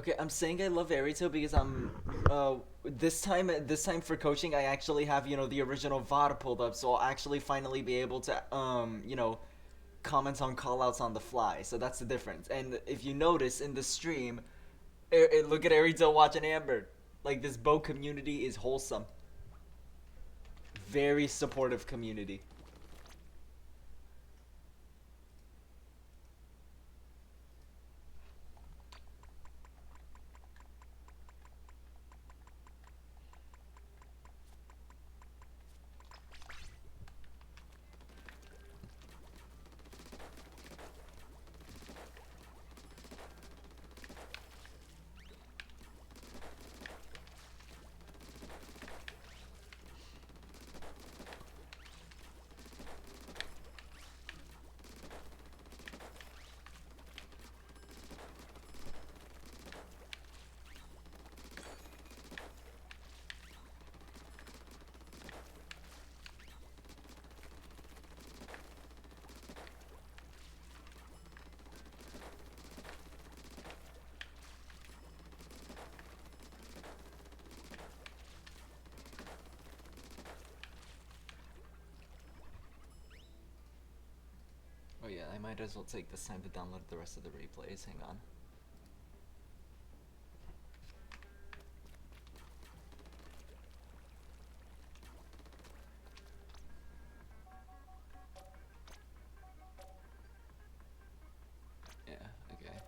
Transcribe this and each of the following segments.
Okay, I'm saying I love Arito because this time for coaching I actually have the original VOD pulled up, so I'll actually finally be able to comment on callouts on the fly. So that's the difference. And if you notice in the stream, look at Arito watching Amber. Like this bow community is wholesome, very supportive community. Oh yeah, I might as well take this time to download the rest of the replays. Hang on. Yeah, okay.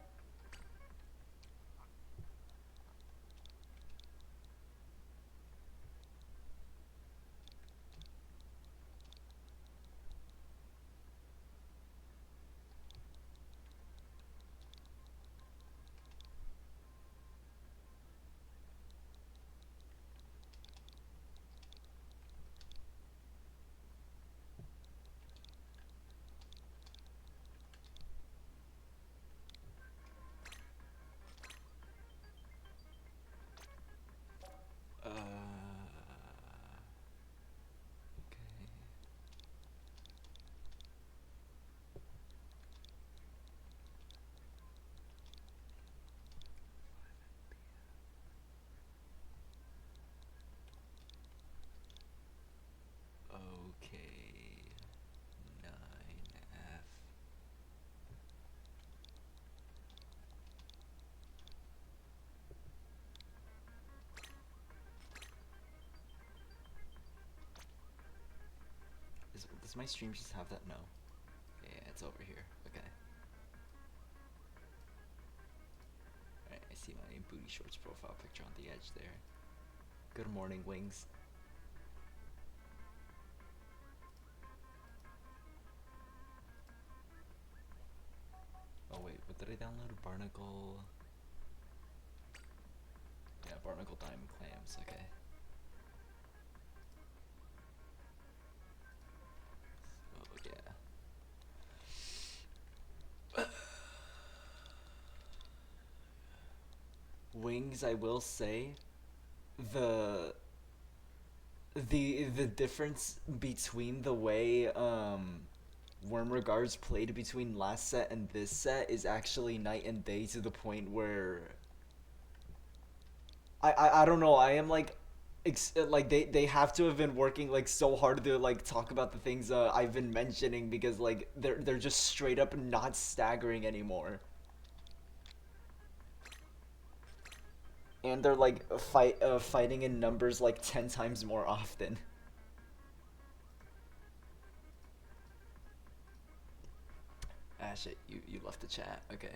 Okay. Okay. 9F. Does my stream just have that? No. Yeah, it's over here. Okay. Alright, I see my booty shorts profile picture on the edge there. Good morning, wings. Oh wait, what did I download? Barnacle. Yeah, Barnacle Diamond Clams. Okay. So yeah. Wings, I will say, the the difference between the way Worm Regards played between last set and this set is actually night and day, to the point where I don't know. I am like, like they have to have been working like so hard to like talk about the things I've been mentioning, because like they're just straight up not staggering anymore, and they're like fighting in numbers like 10 times more often. Ah shit, you left the chat. Okay.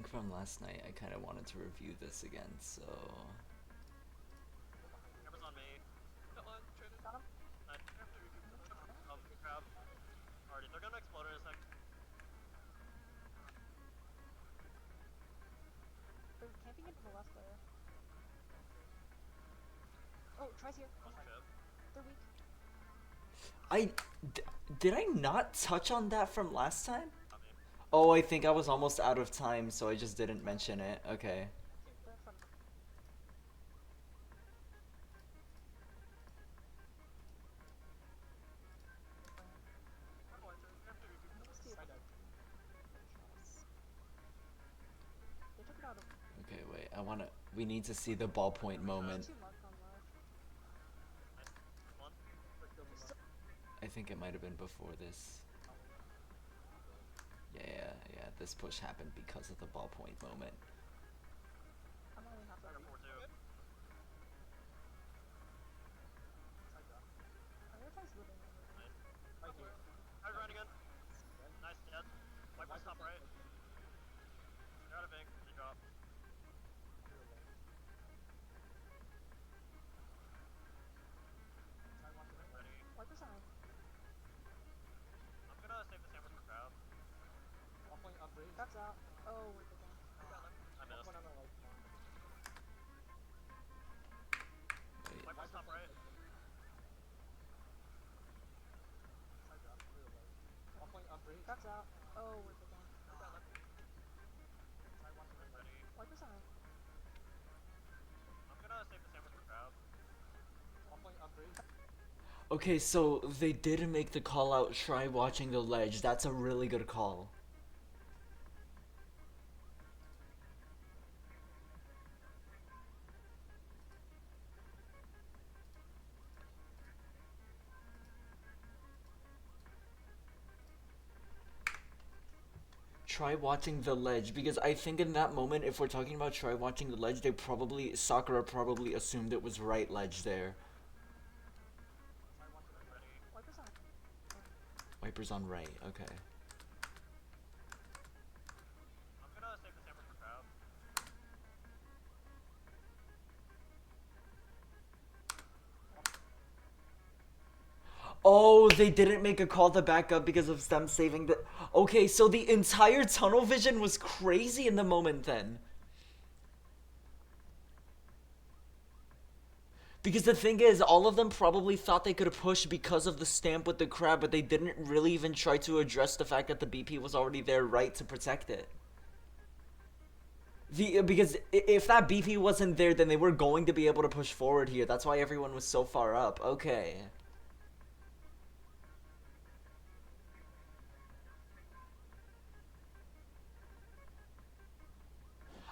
think from last night, I kind of wanted to review this again, so... Camera's on me. Got one, traded. Got him. Nice. Crab. Already, they're gonna explode in a sec. They're camping into the left there. Oh, tries here. Oh, shit. They're weak. Did I not touch on that from last time? Got me. Oh, I think I was almost out of time, so I just didn't mention it. Okay. They're in front of me. They took it out of. Okay, wait. We need to see the ballpoint moment. Two marked on left. One. I think it might have been before this. Yeah. This push happened because of the ballpoint moment. I'm only halfway. Got 4-2. Prioritize living. Hard right again. Nice, dead. Wipe on top right. They're out of ink. They drop. Ready. Wipers on. I'm gonna save the sandwich for crab. Crab's out. Oh, we're good. I missed. Wait. Wipe on top right. Crab's out. Oh, we're good. Ready. Wipers on. I'm gonna save the sandwich for crab. Okay, so they did make the call out, try watching the ledge. That's a really good call. Try watching the ledge, because I think in that moment, if we're talking about try watching the ledge, Sakura probably assumed it was right ledge there. Wipers on. Wipers on right, okay. I'm gonna save the sandwich for crab. Oh, they didn't make a call to back up because of them saving the... Okay, so the entire tunnel vision was crazy in the moment then. Because the thing is, all of them probably thought they could push because of the stamp with the crab, but they didn't really even try to address the fact that the BP was already there right to protect it. Because if that BP wasn't there, then they were going to be able to push forward here. That's why everyone was so far up. Okay.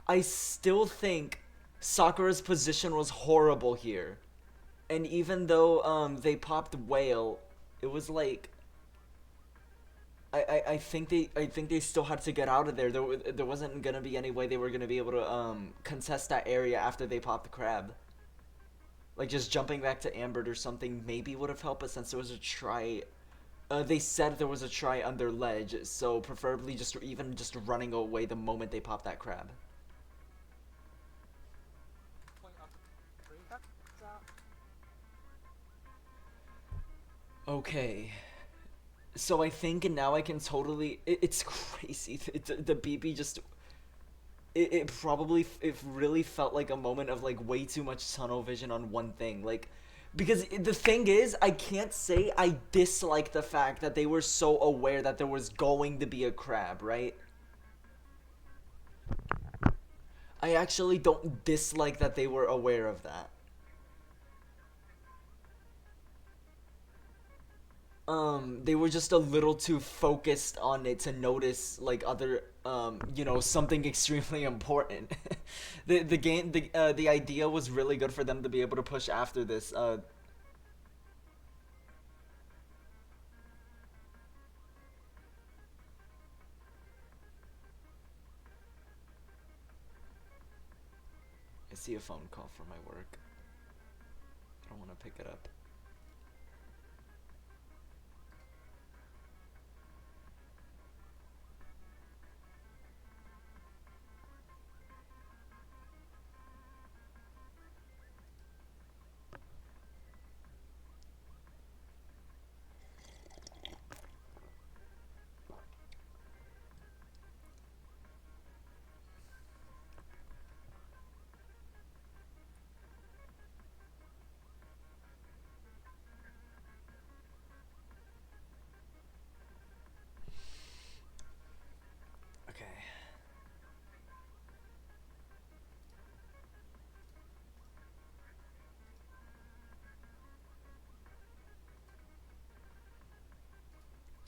I still think Sakura's position was horrible here. And even though they popped whale, it was like I think they still had to get out of there. There wasn't gonna be any way they were gonna be able to contest that area after they popped the crab. Like just jumping back to Ambert or something maybe would have helped, but since there was a try, they said there was a try under ledge, so preferably just running away the moment they popped that crab. Crab's out. Okay. So I think now I can totally... it's crazy. The BB just... It probably... It really felt like a moment of like way too much tunnel vision on one thing. Like... Because the thing is, I can't say I dislike the fact that they were so aware that there was going to be a crab, right? I actually don't dislike that they were aware of that. They were just a little too focused on it to notice like other something extremely important. The idea was really good for them to be able to push after this. I see a phone call from my work. I don't want to pick it up.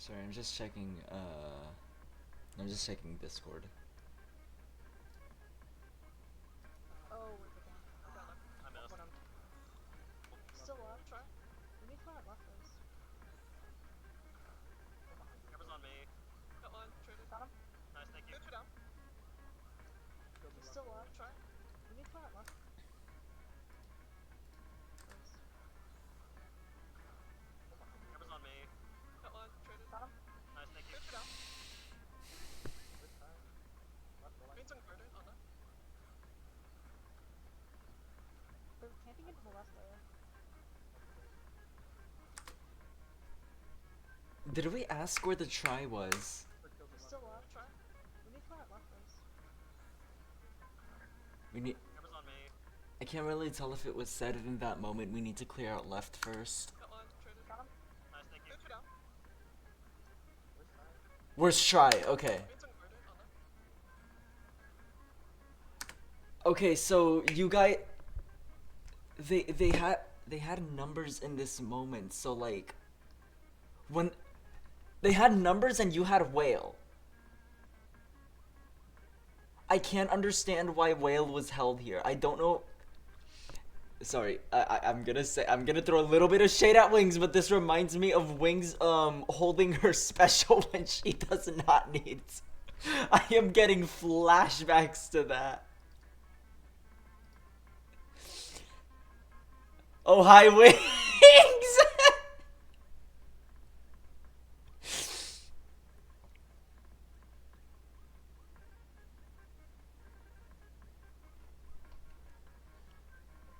Sorry, I'm just checking. I'm just checking Discord. Oh, where'd they go? I missed. What Still up. Try. We need to find left first. Camera's on me. Got one. Traded. Got him. Nice, thank you. Down. Still up. Try. We need to find left. First. Camera's on me. Got one. Traded. Got him. Nice, thank you. Down. Green's inverted on that. They're camping into the left area. Did we ask where the try was? Still up. Try. We need to find left first. We need. Camera's on me. I can't really tell if it was said in that moment. We need to clear out left first. Got one. Traded. Got him. Nice, thank you. Down. Where's try? Okay. Green's inverted on that. Okay, so you guys, they had numbers in this moment. So like, when they had numbers and you had whale, I can't understand why whale was held here. I don't know. Sorry, I'm gonna throw a little bit of shade at Wings, but this reminds me of Wings holding her special when she does not need. I am getting flashbacks to that. Oh, hi, Wings!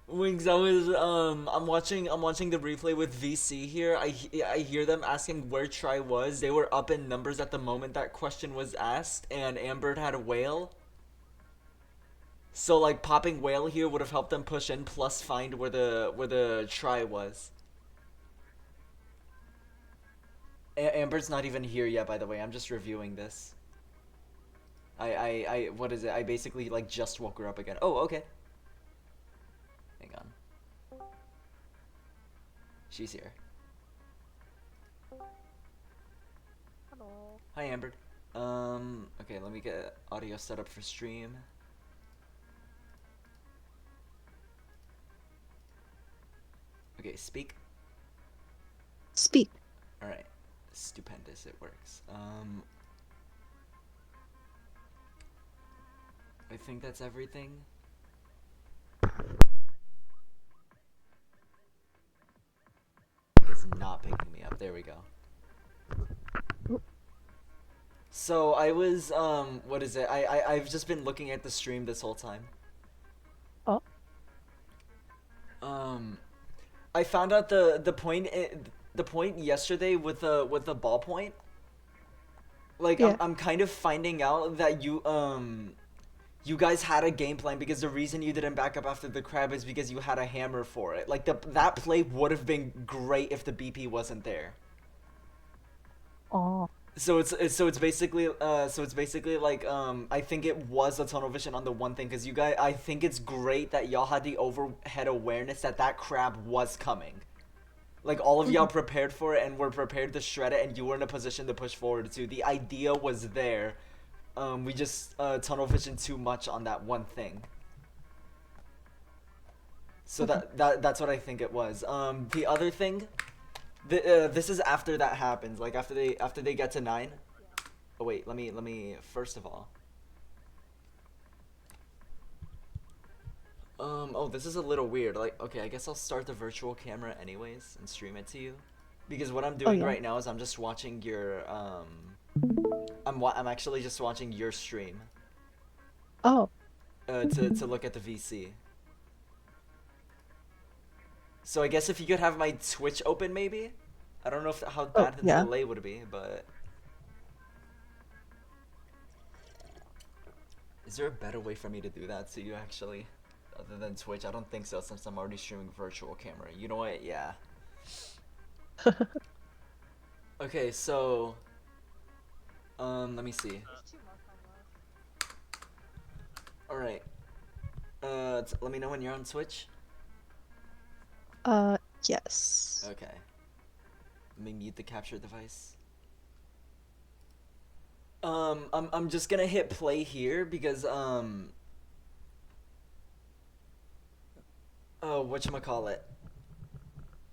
Wings, I'm watching the replay with VC here. I hear them asking where Try was. They were up in numbers at the moment that question was asked, and Amber had a whale. So like popping whale here would have helped them push in, plus find where the Try was. Amber's not even here yet, by the way. I'm just reviewing this. What is it? I basically like just woke her up again. Oh, okay. Hang on. She's here. Hello. Hi, Amber. Okay, let me get audio set up for stream. Okay, speak. Speak. Alright. Stupendous, it works. I think that's everything. It's not picking me up. There we go. So I was what is it? I've just been looking at the stream this whole time. Oh. I found out the point yesterday with the ballpoint. Like Yeah. I'm kind of finding out that you guys had a game plan, because the reason you didn't back up after the crab is because you had a hammer for it. Like that play would have been great if the BP wasn't there. Oh. So it's basically like I think it was a tunnel vision on the one thing, because you guys, I think it's great that y'all had the overhead awareness that crab was coming. Like all of y'all prepared for it and were prepared to shred it, and you were in a position to push forward too. The idea was there. We just tunnel visioned too much on that one thing. So that's what I think it was. The other thing, this is after that happens. Like after they get to 9. Oh wait, let me first of all. Oh, this is a little weird. Like, okay, I guess I'll start the virtual camera anyways and stream it to you, because what I'm doing yeah. right now is I'm just watching your I'm actually just watching your stream. Oh. To look at the VC. So I guess if you could have my Twitch open, maybe. I don't know how bad the yeah. delay would be, but is there a better way for me to do that to you actually, other than Twitch? I don't think so, since I'm already streaming virtual camera. You know what? Yeah. Okay, so let me see. There's 2 more come left. All right. Let me know when you're on Twitch. Yes. Okay. Let me mute the capture device. I'm just gonna hit play here because oh, whatchamacallit.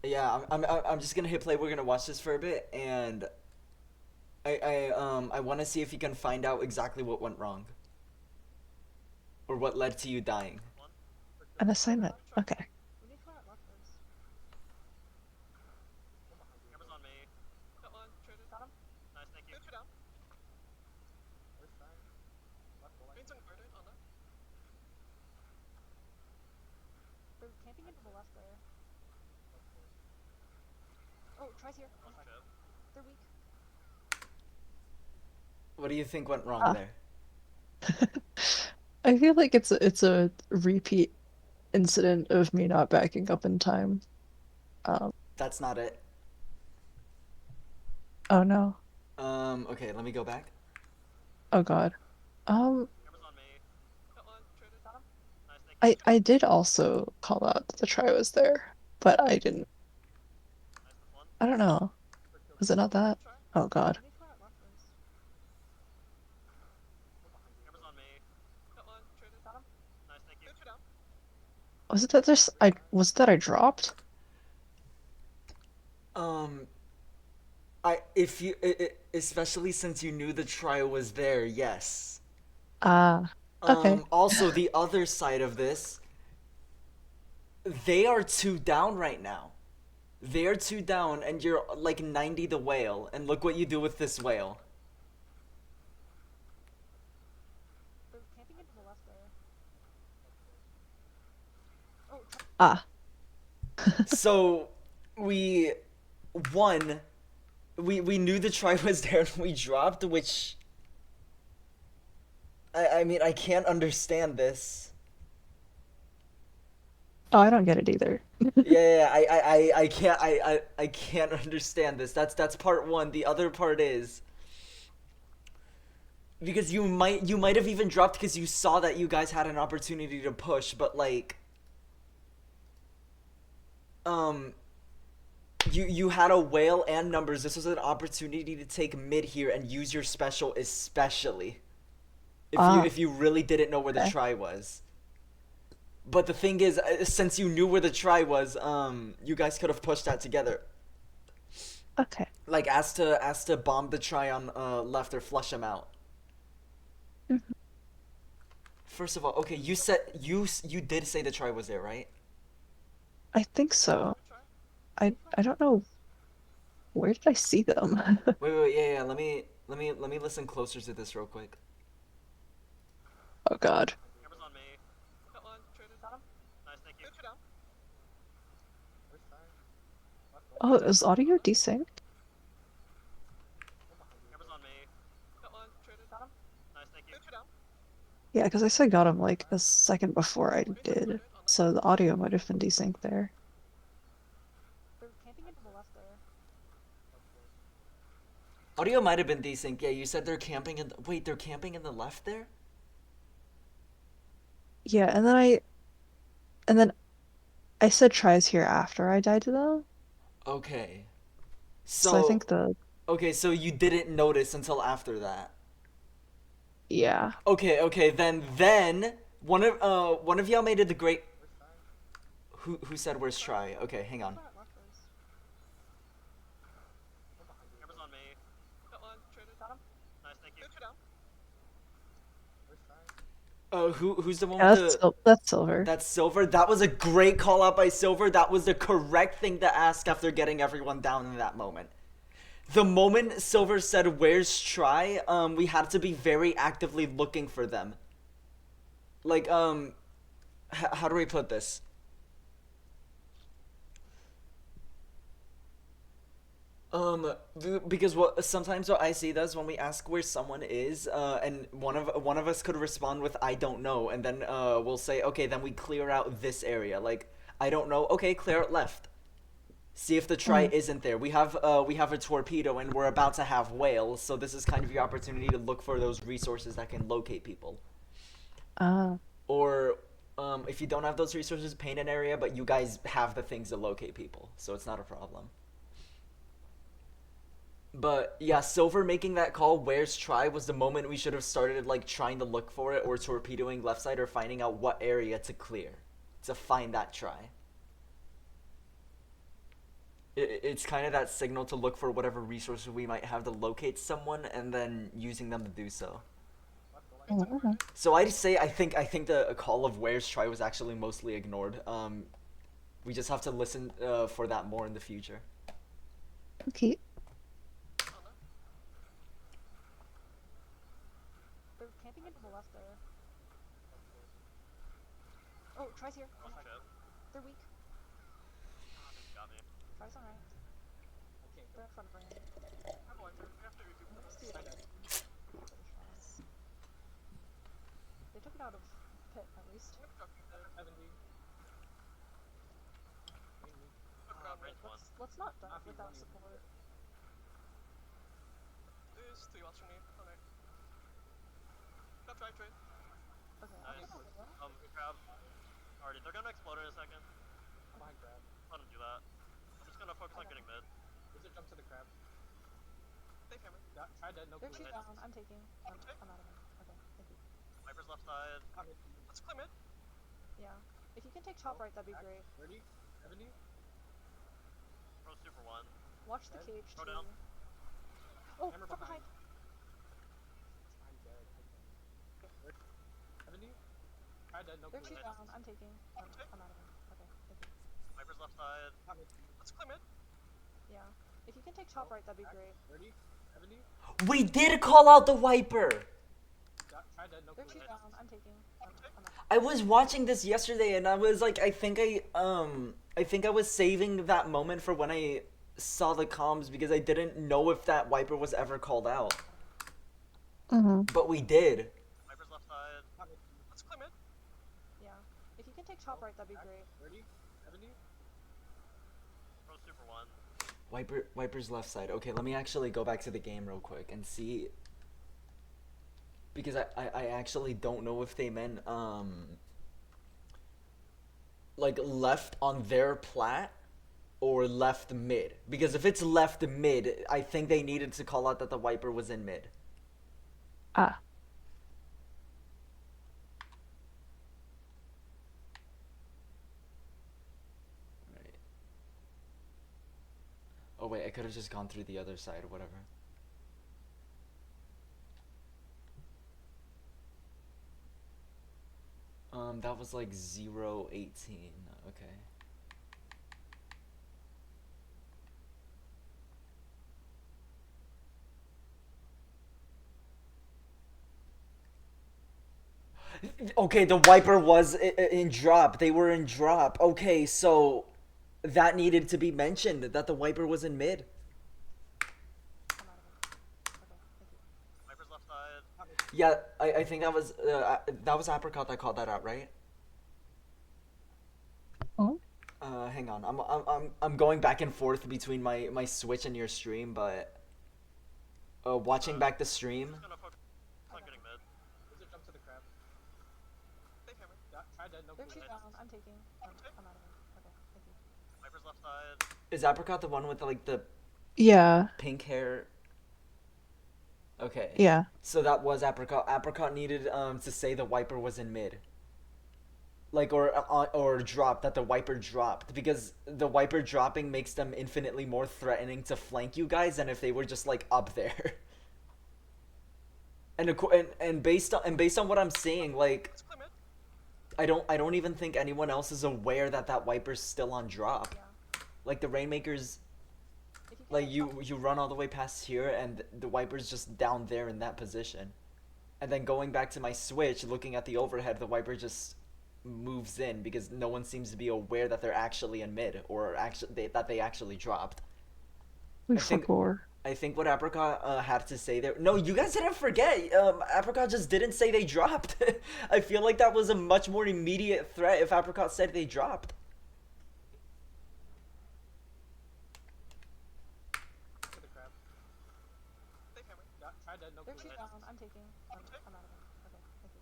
Yeah, I'm just gonna hit play. We're gonna watch this for a bit, and I want to see if you can find out exactly what went wrong or what led to you dying. One. An assignment. Okay. We need to find out leftovers. Camera's on me. Got one. Traded. Got him? Nice, thank you. Two down. Green's inverted on that. They're camping into the left there. Oh, tries here. One chip. They're weak. What do you think went wrong Ah. there? I feel like it's a repeat incident of me not backing up in time. That's not it. Oh no. Okay, let me go back. Oh god. Um, Camera's on me. Got one. Traded. Got him? Nice, thank you. I did also call out that the try was there, but I didn't. Nice, that's one. I don't know. Was it not that? Try. Oh god. We need to find out leftovers. Camera's on me. Got one. Traded. Got him? Nice, thank you. Two down. Was it that there's I dropped? Um, if you especially since you knew the try was there, yes. Ah, okay. Also, the other side of this, they are two down right now. They are two down, and you're like 90 the whale, and look what you do with this whale. They're camping into the left there. Oh, Ah. So, we won. We knew the try was there, and we dropped, which. I mean, I can't understand this. Oh, I don't get it either. Yeah, I can't understand this. That's part one. The other part is because you might have even dropped because you saw that you guys had an opportunity to push, but like you had a whale and numbers. This was an opportunity to take mid here and use your special, especially Ah. if you really didn't know where the Okay. try was. But the thing is, since you knew where the try was, you guys could have pushed that together. Okay. Like, ask to bomb the try on left or flush him out. Mhm. First of all, okay, you said you did say the try was there, right? I think so. Try. I don't know. Where did I see them? Wait, yeah. Let me listen closer to this real quick. Oh god. Camera's on me. Got one. Traded. got him? Nice, thank you. Two down. Oh, is audio desync? Camera's on me. Got one. Traded. Got him? Nice, thank you. Two down. Yeah, because I said got him like a second before I Green's did, inverted on that. so the audio might have been desynced there. They're camping into the left there. Audio might have been decent. Yeah, you said they're camping in. Wait, they're camping in the left there. Yeah, and then I said tries here after I died to them. Okay. So I think Okay, so you didn't notice until after that. yeah. Okay, then one of y'all made it the great. Who said where's try? Okay, hang on. Find out leftovers. Camera's on me. Got one. Traded. Got him? Nice, thank you. Two down. Who's the one Yeah, with the? that's silver. That's Silver. That was a great call out by Silver. That was the correct thing to ask after getting everyone down in that moment. The moment Silver said, "Where's Try?" We had to be very actively looking for them. Like, how do we put this? Because what sometimes what I see does when we ask where someone is, and one of us could respond with "I don't know," and then we'll say, "Okay, then we clear out this area." Like, I don't know. Okay, clear it left. See if the try isn't there. We have a torpedo, and we're about to have whales, so this is kind of your opportunity to look for those resources that can locate people. Ah, Or if you don't have those resources, paint an area, but you guys have the things to locate people, so it's not a problem. But yeah, Silver making that call, where's try, was the moment we should have started like trying to look for it or torpedoing left side or finding out what area to clear to find that try. It's kind of that signal to look for whatever resources we might have to locate someone and then using them to do so. Mhm. So I'd say I think the call of where's try was actually mostly ignored. We just have to listen for that more in the future. Okay. They're camping into the left there. Oh, tries here. Oh shit. They're weak. Got me. Tries on right. They're in front of Brandon. I'm going to. We have to recoup. Let's do it. They took it out of pit at least. Let's not die without support. There's 3 watching me. Okay. Try. Okay. Nice. Grab. Already, they're gonna explode in a second. Behind crab. Let them do that. I'm just gonna focus on getting mid. There's a jump to the crab. They hammer. Yeah, try dead, no They're clue. two down. I'm taking. I'm out of it. Okay, thank you. Viper's left side. Let's clear mid. Yeah. If you can take top right, that'd be great. 30, 70. Pro super 1. Watch the Dead. cage Throw too. down. Oh, Hammer from behind. behind. I'm dead. 70. Try dead, no They're clue. two down. I'm taking. I'm out of it. Okay, thank you. Viper's left side. Let's clear mid. Yeah. If you can take top right, that'd be great. 30, 70. We did call out the wiper. Yeah, try dead, no They're clue. two down. I'm taking. I'm out. I was watching this yesterday and I was like, I think I was saving that moment for when I saw the comms because I didn't know if that wiper was ever called out. Mhm. But we did. Viper's left side. Let's clear mid. Yeah. If you can take top right, that'd be great. 30, 70. Pro super 1. Wiper's left side. Okay, let me actually go back to the game real quick and see. Because I actually don't know if they meant like left on their plat or left mid. Because if it's left mid, I think they needed to call out that the wiper was in mid. Ah. Right. Oh wait, I could have just gone through the other side or whatever. That was like 018. Okay. Okay, the wiper was in drop. They were in drop. Okay, so that needed to be mentioned that the wiper was in mid. I'm out of it. Okay, thank you. Viper's left side. Yeah, I think that was Apricot that called that out, right? Oh. Hang on. I'm going back and forth between my Switch and your stream, but watching back the stream. Just gonna focus on getting mid. There's a jump to the crab. They hammer. Yeah, try dead, no They're clue. two down. I'm taking. I'm out of it. Okay, thank you. Viper's left side. Is Apricot the one with like the Yeah. pink hair? Okay. Yeah. So that was Apricot. Apricot needed to say the wiper was in mid. Like or drop that the wiper dropped because the wiper dropping makes them infinitely more threatening to flank you guys than if they were just like up there. And based on what I'm seeing, like Let's clear mid. I don't even think anyone else is aware that that wiper's still on drop. Yeah. Like the Rainmakers, If you can like take you run all the way past here and the wiper's just down there in that position. And then going back to my Switch, looking at the overhead, the wiper just moves in because no one seems to be aware that they're actually in mid or that they actually dropped. We I think- forgot. I think what Apricot had to say there. No, you guys didn't forget. Apricot just didn't say they dropped. I feel like that was a much more immediate threat if Apricot said they dropped. To the crab. They hammer. Yeah, try dead, no They're clue. two down. I'm taking. I'm out of it. Okay, thank you.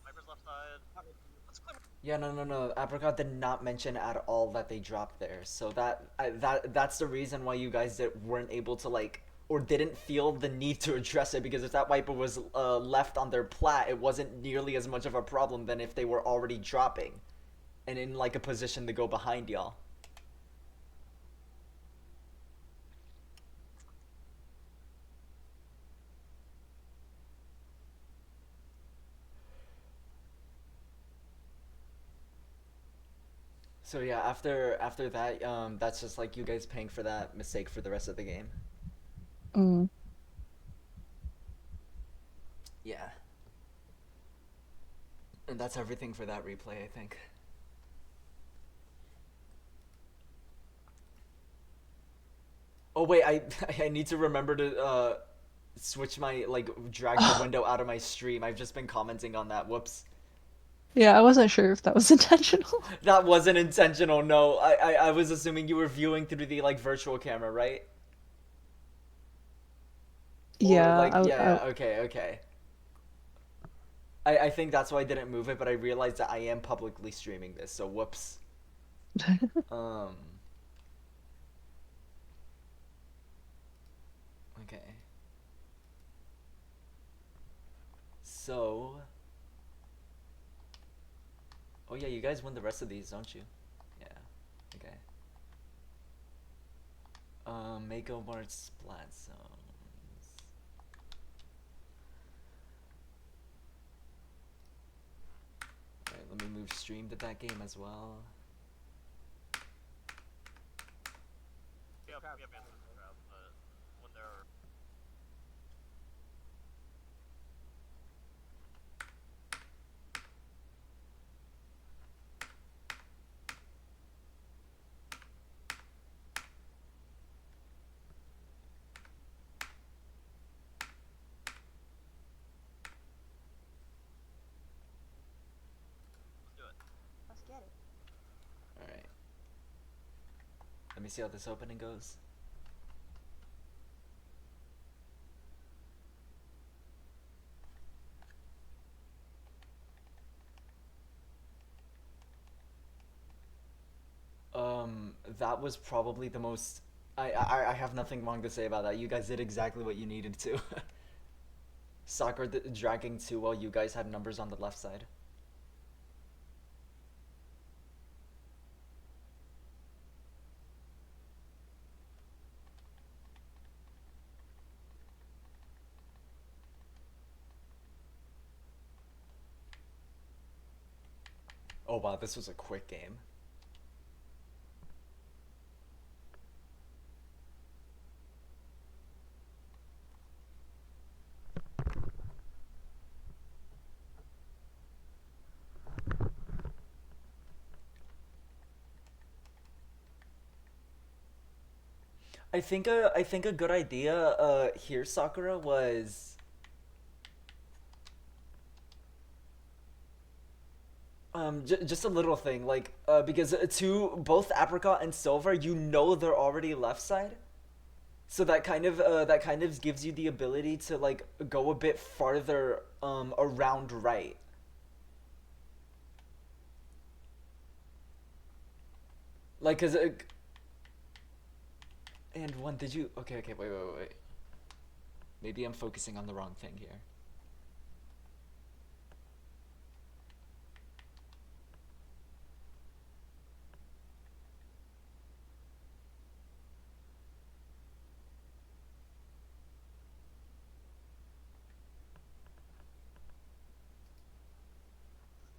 Viper's left side. Let's clear mid. Yeah, no. Apricot did not mention at all that they dropped there. So that's the reason why you guys weren't able to like or didn't feel the need to address it, because if that wiper was left on their plat, it wasn't nearly as much of a problem than if they were already dropping and in like a position to go behind y'all. So yeah, after that, that's just like you guys paying for that mistake for the rest of the game. Mm. Yeah. And that's everything for that replay, I think. Oh wait, I I need to remember to switch my like drag the window out of my stream. I've just been commenting on that. Whoops. Yeah, I wasn't sure if that was intentional. That wasn't intentional. No, I was assuming you were viewing through the like virtual camera, right? Or Yeah, like yeah, okay, okay. I think that's why I didn't move it, but I realized that I am publicly streaming this, so whoops. Um. Okay. So. Oh yeah, you guys win the rest of these, don't you? Yeah. Okay. Mako Mart Splat Zones. Alright, let me move stream to that game as well. We have answers to crab, but when they're let's do it. Let's get it. Alright. Let me see how this opening goes. That was probably the most. I have nothing wrong to say about that. You guys did exactly what you needed to. Soccer dragging 2 while you guys had numbers on the left side. Oh wow, this was a quick game. I think a good idea here, Sakura, was just a little thing, like because to both Apricot and Silver, you know they're already left side, so that kind of gives you the ability to like go a bit farther around right. Like, cause and one, did you? Okay, okay, wait. Maybe I'm focusing on the wrong thing here.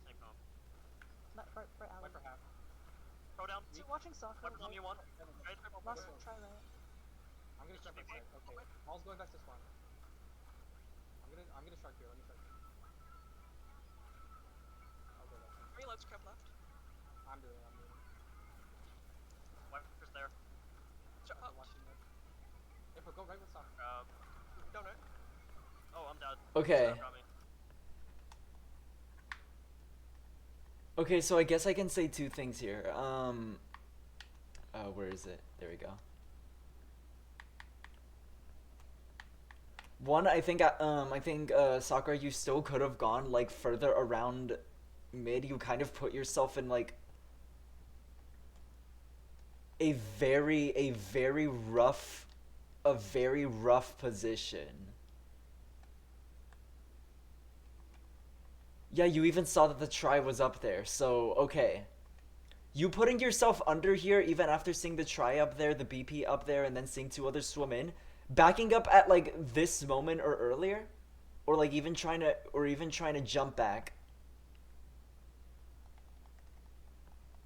Same comp. Not right alley. Wiper half. Throw down. So watching soccer. Wiper's on you one. Right, Last try right. I'm gonna start right side. Okay. Ball's going back to spawn. I'm gonna shark here. Let me shark here. I'll go back. 3 left, crab left. I'm doing it. Wiper's there. Drop I'm out. watching it. If we go right with soccer. Don't know. Oh, I'm dead. Okay. Got me. Okay, so I guess I can say 2 things here. Where is it? There we go. One, I think Sakura, you still could have gone like further around mid. You kind of put yourself in like a very rough a very rough position. Yeah, you even saw that the try was up there, so okay. You putting yourself under here even after seeing the try up there, the BP up there, and then seeing two others swim in, backing up at like this moment or earlier, or like even trying to jump back,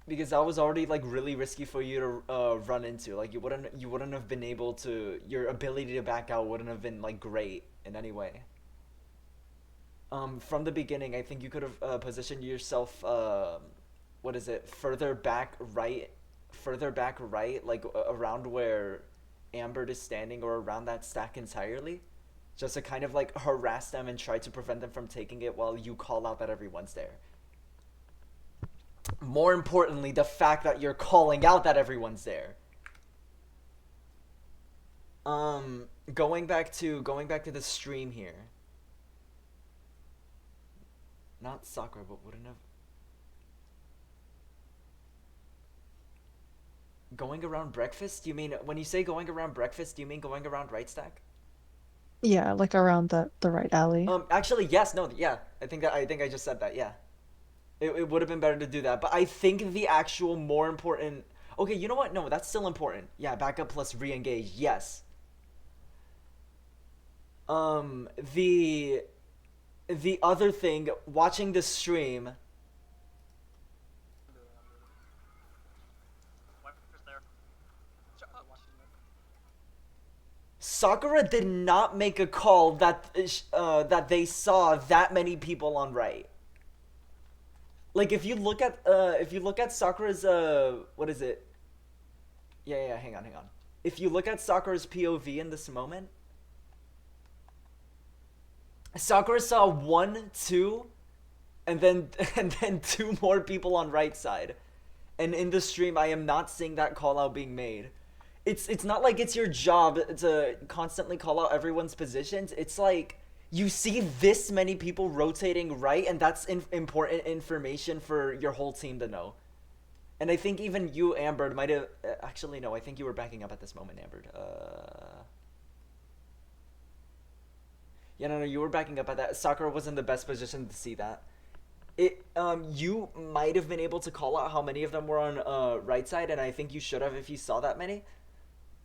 because that was already like really risky for you to run into. Like you wouldn't have been able to, your ability to back out wouldn't have been like great in any way. From the beginning, I think you could have positioned yourself, what is it, further back right, like around where Amber is standing, or around that stack entirely, just to kind of like harass them and try to prevent them from taking it while you call out that everyone's there. More importantly, the fact that you're calling out that everyone's there. Going back to the stream here. Not Sakura, but wouldn't have... Going around breakfast? You mean, when you say going around breakfast, do you mean going around right stack? Yeah, like around the right alley. Actually, yes, no, yeah. I think I just said that, yeah. It would have been better to do that, but I think the actual more important... Okay, you know what? No, that's still important. Yeah, backup plus re-engage, yes. The other thing, watching the stream... Wiper's there. Sakura did not make a call that that they saw that many people on right. Like if you look at Sakura's what is it? Yeah, hang on. If you look at Sakura's POV in this moment, Sakura saw 1, 2, and then two more people on right side. And in the stream, I am not seeing that call out being made. It's not like it's your job to constantly call out everyone's positions. It's like you see this many people rotating right, and that's important information for your whole team to know. And I think even you, Amber, might have... actually, no, I think you were backing up at this moment, Amber. Yeah, no, you were backing up at that. Sakura was in the best position to see that. You might have been able to call out how many of them were on right side, and I think you should have if you saw that many.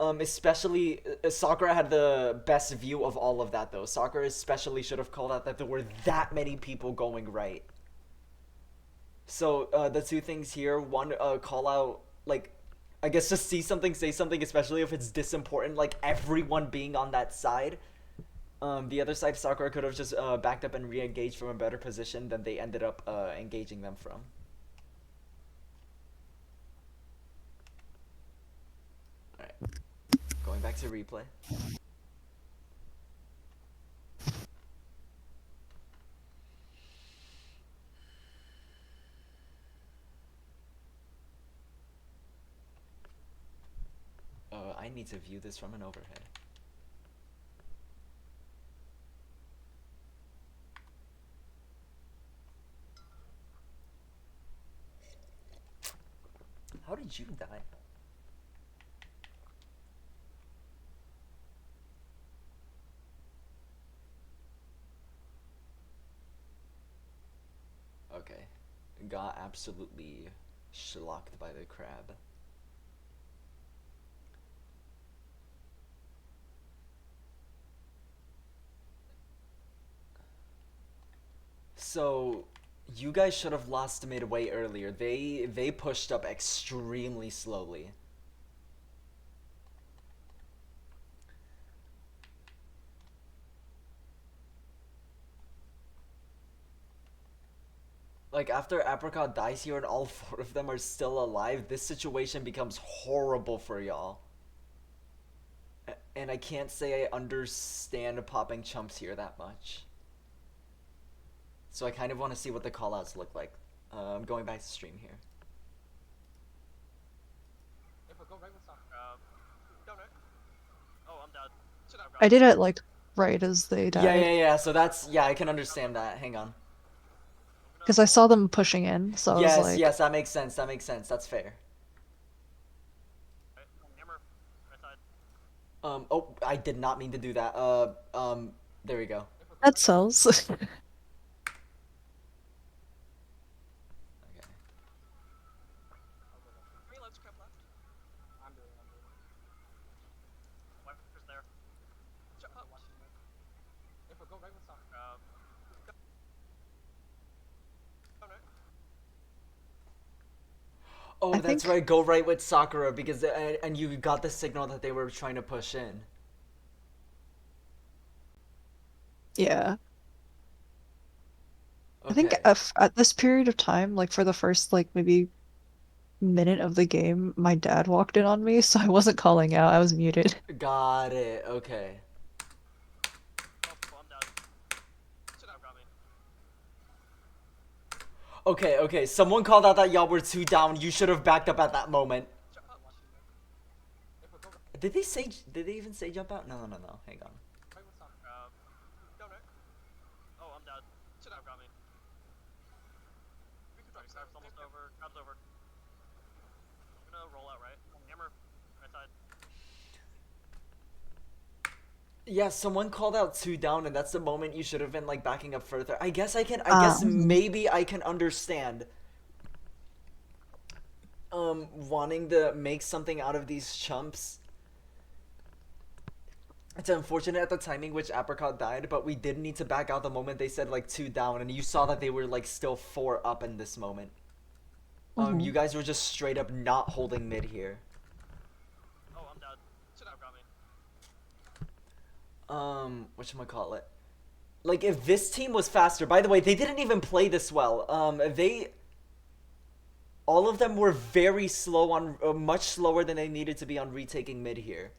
Especially, Sakura had the best view of all of that, though. Sakura especially should have called out that there were that many people going right. So, the two things here, one, call out, like, I guess just see something, say something, especially if it's disimportant, like everyone being on that side. The other side, Sakura could have just backed up and re-engaged from a better position than they ended up engaging them from. Alright. Going back to replay. I need to view this from an overhead. How did you die? Okay. Got absolutely schlocked by the crab. So, you guys should have lost mid way earlier. They pushed up extremely slowly. Like, after Apricot dies here and all 4 of them are still alive, this situation becomes horrible for y'all. And I can't say I understand popping chumps here that much. So I kind of want to see what the callouts look like. I'm going back to stream here. Yeah, but go right with Sakura. Go right. Oh, I'm dead. I did it like right as they died. Yeah. So that's, yeah, I can understand that. Hang on. Because I saw them pushing in, so I was like... Yes, that makes sense. That's fair. Hammer, right side. Oh, I did not mean to do that. There we go. That sells. Okay. Green lights crab left. I'm doing it. Wiper's there. Watching it. Info, go right with some. Go right. Oh, I that's think- right. Go right with Sakura because and you got the signal that they were trying to push in. Yeah. Okay. I think at this period of time, like for the first like maybe minute of the game, my dad walked in on me, so I wasn't calling out. I was muted. Got it. Okay. Oh, well, I'm dead. Crab got me. Okay. Okay. Someone called out that y'all were 2 down. You should have backed up at that moment. Watching it. Info, go right Did they say? Did they even say jump out? No. No. No. Hang on. with some. Go right. Oh, I'm dead. Crab got me. We could drop Crab's almost over. Crab's over. I'm gonna roll out right. Hammer. Right side. Yeah, someone called out 2 down, and that's the moment you should have been like backing up further. I guess I can. I guess maybe I can understand. Wanting to make something out of these chumps. It's unfortunate at the timing which Apricot died, but we did need to back out the moment they said like 2 down, and you saw that they were like still 4 up in this moment. You guys were just straight up not holding mid here. Oh, I'm dead. Crab got me. Whatchamacallit? Like, if this team was faster, by the way, they didn't even play this well. All of them were very slow on, much slower than they needed to be on retaking mid here.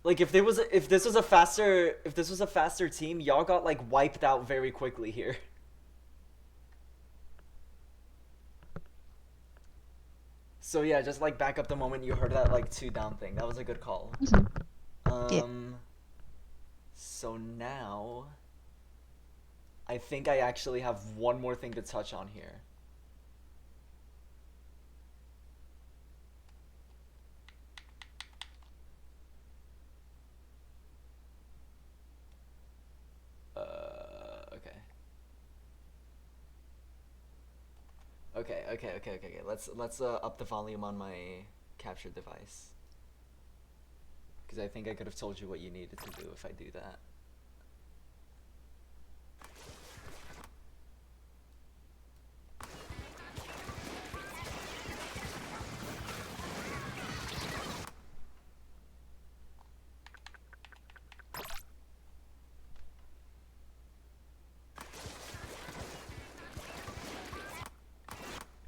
Like, if this was a faster team, y'all got like wiped out very quickly here. So yeah, just like back up the moment you heard that like 2 down thing. That was a good call. Yeah. So now, I think I actually have one more thing to touch on here. Okay. Okay. Let's up the volume on my capture device. Because I think I could have told you what you needed to do if I do that.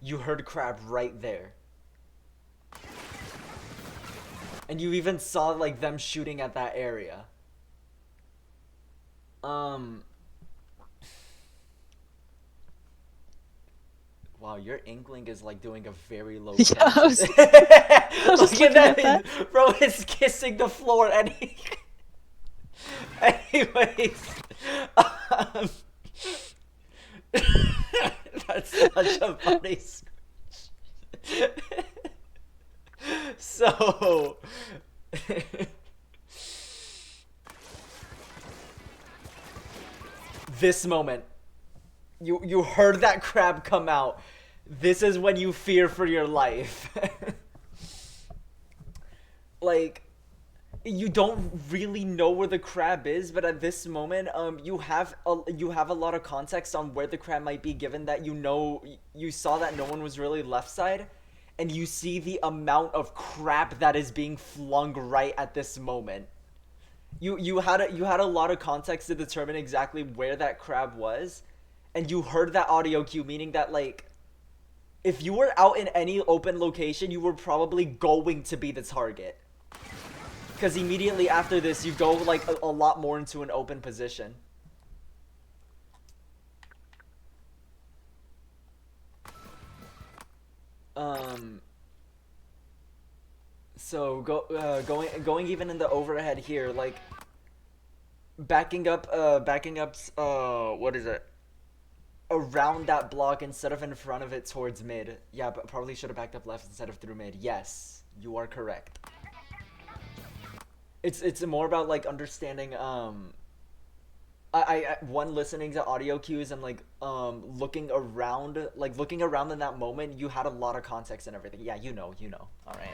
You heard Crab right there. And you even saw like them shooting at that area. Wow, your inkling is like doing a very low Yeah, catch. I was Look just at looking at that. Bro is kissing the floor and he... Anyways. Um... That's such a funny screech. So... This moment. You heard that crab come out. This is when you fear for your life. Like, you don't really know where the crab is, but at this moment, you have a lot of context on where the crab might be, given that you saw that no one was really left side, and you see the amount of crap that is being flung right at this moment. You had a lot of context to determine exactly where that crab was, and you heard that audio cue, meaning that like, if you were out in any open location, you were probably going to be the target. Because immediately after this, you go like a lot more into an open position. So going even in the overhead here, like backing up, what is it? Around that block instead of in front of it towards mid. Yeah, but probably should have backed up left instead of through mid. Yes, you are correct. It's more about like understanding one listening to audio cues and like looking around in that moment, you had a lot of context and everything. Yeah, you know. All right.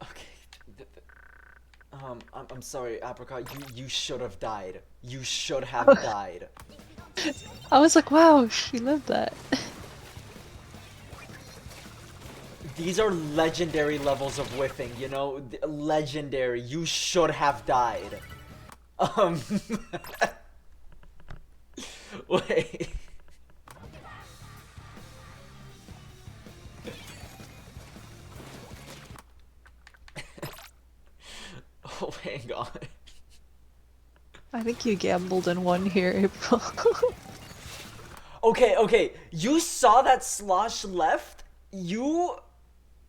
Okay. I'm sorry, Apricot. You should have died. You should have died. I was like, wow, she lived that. These are legendary levels of whiffing, you know? Legendary. You should have died. Um. Wait. Oh, hang on. I think you gambled and won here, April. Okay. You saw that Slosh left? You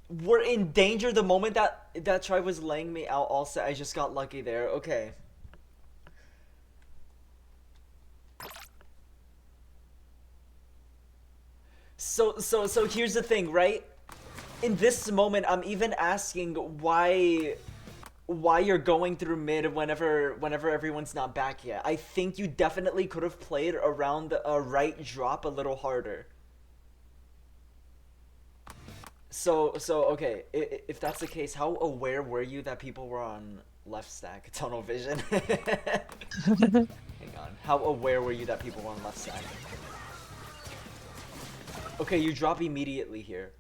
were in danger the moment that tribe was laying me out all set. I just got lucky there. Okay. So here's the thing, right? In this moment, I'm even asking why you're going through mid whenever everyone's not back yet. I think you definitely could have played around the right drop a little harder. So okay, if that's the case, how aware were you that people were on left stack tunnel vision? Hang on. How aware were you that people were on left stack? Okay, you drop immediately here.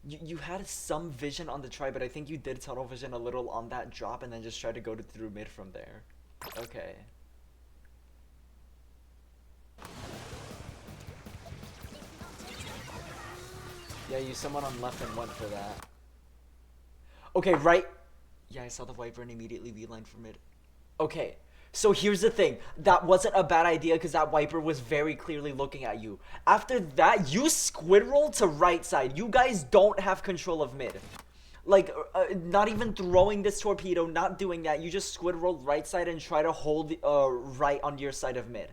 You had some vision on the try, but I think you did tunnel vision a little on that drop and then just tried to go through mid from there. Okay. Yeah, you someone on left and went for that. Okay, right. Yeah, I saw the Viper and immediately beeline for mid. Okay. So here's the thing, that wasn't a bad idea because that Viper was very clearly looking at you. After that, you squid roll to right side. You guys don't have control of mid. Like, not even throwing this torpedo, not doing that. You just squid roll right side and try to hold right on your side of mid.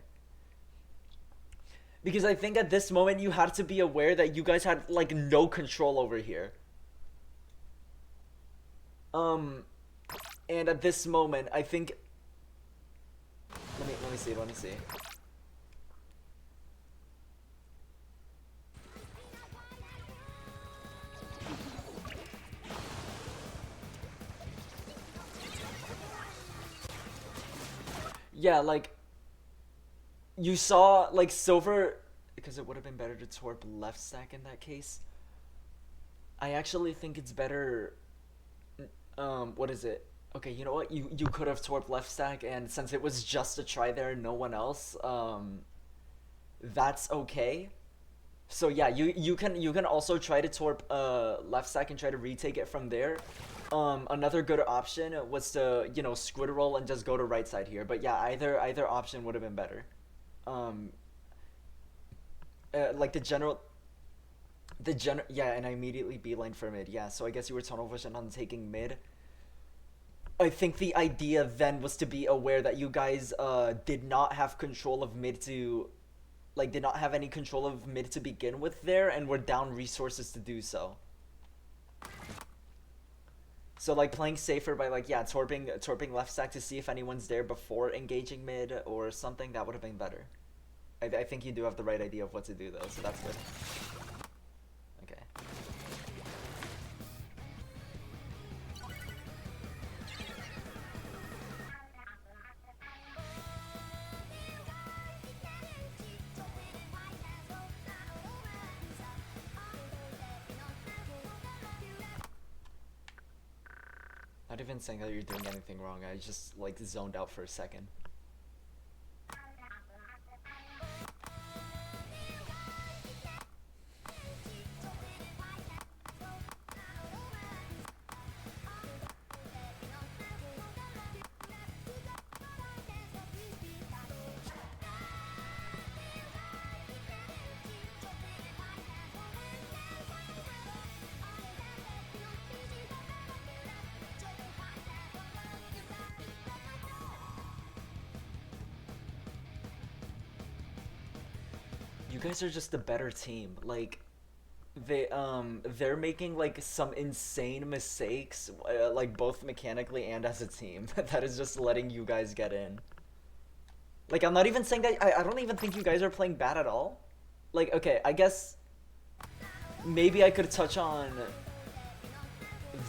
Because I think at this moment you had to be aware that you guys had, like, no control over here. And at this moment, I think... Let me see. Yeah, like, you saw, like, Silver, because it would have been better to torp left stack in that case. I actually think it's better, what is it? Okay, you know what? You could have torp left stack, and since it was just a try there and no one else, that's okay. So yeah, you can also try to torp left stack and try to retake it from there. Another good option was to, you know, squid roll and just go to right side here. But yeah, either option would have been better. Like the general, yeah, and I immediately beeline for mid. Yeah, so I guess you were tunnel vision on taking mid. I think the idea then was to be aware that you guys did not have control of mid to, like, did not have any control of mid to begin with there, and were down resources to do so. So, like, playing safer by, like, yeah, torping left stack to see if anyone's there before engaging mid or something, that would have been better. I think you do have the right idea of what to do, though, so that's good. Okay. Not even saying that you're doing anything wrong, I just, like, zoned out for a second. guys are just a better team. Like, they're making like some insane mistakes, like both mechanically and as a team. That is just letting you guys get in. Like, I'm not even saying that. I don't even think you guys are playing bad at all. Like, okay, I guess maybe I could touch on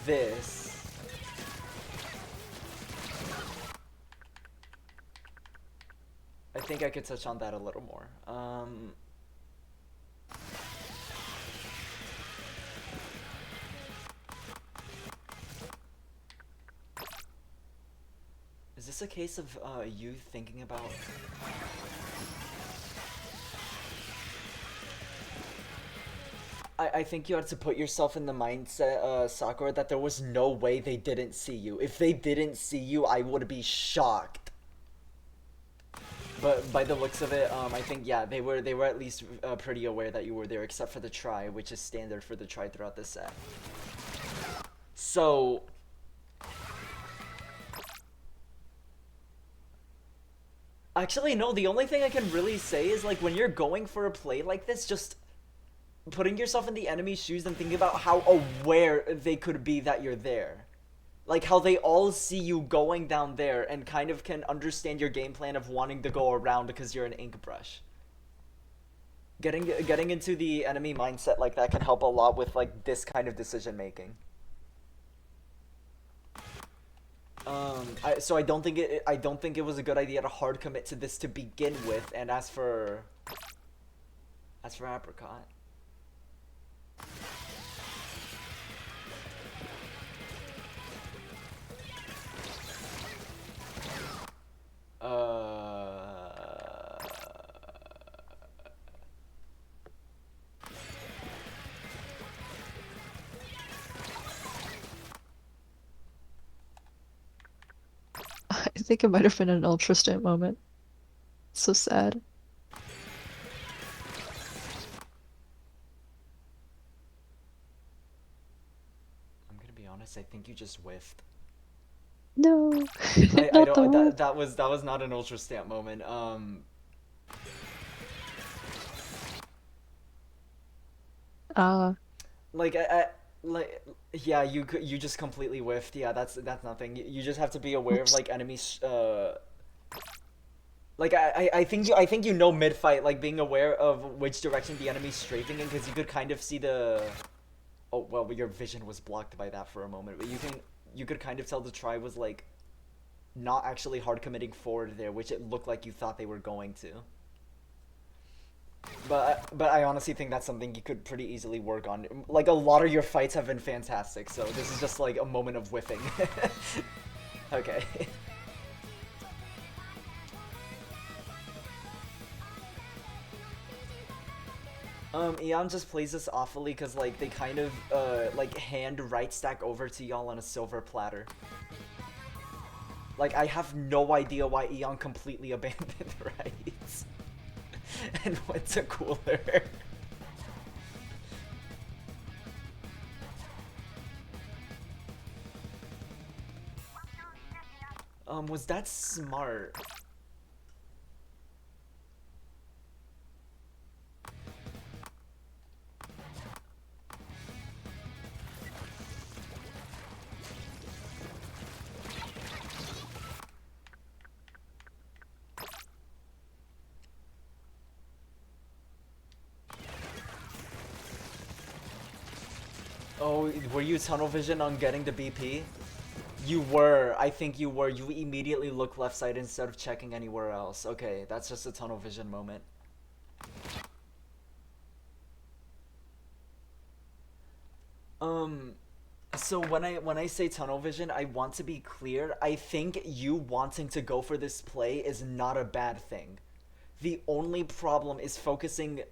this. I think I could touch on that a little more. Is this a case of you thinking about? I think you have to put yourself in the mindset, Sakura, that there was no way they didn't see you. If they didn't see you, I would be shocked. But by the looks of it, I think yeah, they were at least pretty aware that you were there, except for the try, which is standard for the try throughout the set. So. Actually, no, the only thing I can really say is, like, when you're going for a play like this, just putting yourself in the enemy's shoes and thinking about how aware they could be that you're there. Like, how they all see you going down there and kind of can understand your game plan of wanting to go around because you're an ink brush. Getting into the enemy mindset like that can help a lot with, like, this kind of decision making. So I don't think it was a good idea to hard commit to this to begin with. And as for Apricot, I think it might have been an ultra stamp moment. So sad. I'm gonna be honest, I think you just whiffed. No, I not the don't whip. that was not an ultra stamp moment. Like yeah, you just completely whiffed. Yeah, that's nothing. You just have to be aware of, like, enemies. Like, I think you know mid fight, like, being aware of which direction the enemy's strafing in, because you could kind of see the. Oh well, your vision was blocked by that for a moment, but you could kind of tell the try was, like, not actually hard committing forward there, which it looked like you thought they were going to. But I honestly think that's something you could pretty easily work on. Like, a lot of your fights have been fantastic, so this is just like a moment of whiffing. Okay. Eon just plays this awfully because, like, they kind of like hand right stack over to y'all on a silver platter. Like, I have no idea why Eon completely abandoned rights and went to cooler. Was that smart? Oh, were you tunnel vision on getting the BP? You were. I think you were. You immediately looked left side instead of checking anywhere else. Okay, that's just a tunnel vision moment. So when I say tunnel vision, I want to be clear. I think you wanting to go for this play is not a bad thing. The only problem is focusing,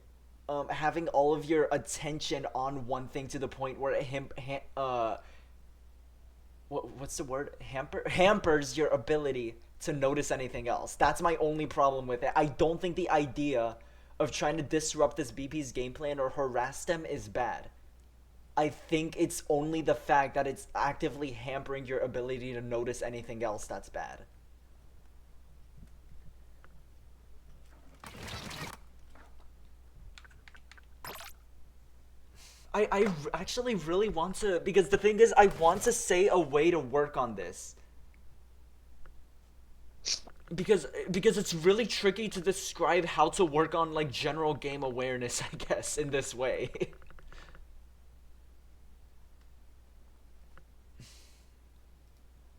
having all of your attention on one thing to the point where it what's the word? Hampers your ability to notice anything else. That's my only problem with it. I don't think the idea of trying to disrupt this BP's game plan or harass them is bad. I think it's only the fact that it's actively hampering your ability to notice anything else that's bad. actually really want to, because the thing is, I want to say a way to work on this. Because it's really tricky to describe how to work on like general game awareness, I guess, in this way.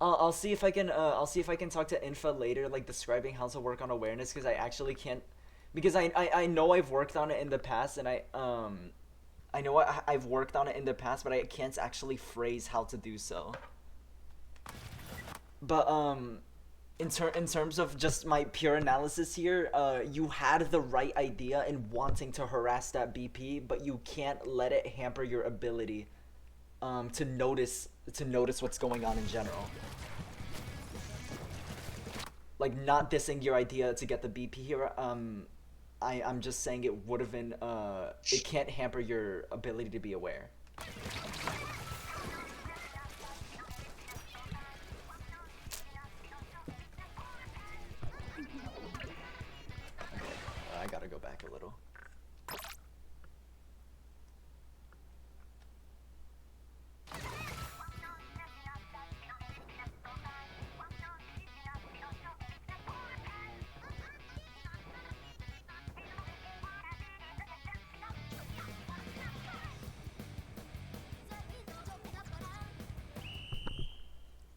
I'll see if I can talk to Infa later, like describing how to work on awareness, because I actually can't, because I know I've worked on it in the past, and I know I've worked on it in the past, but I can't actually phrase how to do so. But in terms of just my pure analysis here, you had the right idea in wanting to harass that BP, but you can't let it hamper your ability to notice what's going on in general. Like, not dissing your idea to get the BP here. I'm just saying it would have been it can't hamper your ability to be aware. I gotta go back a little.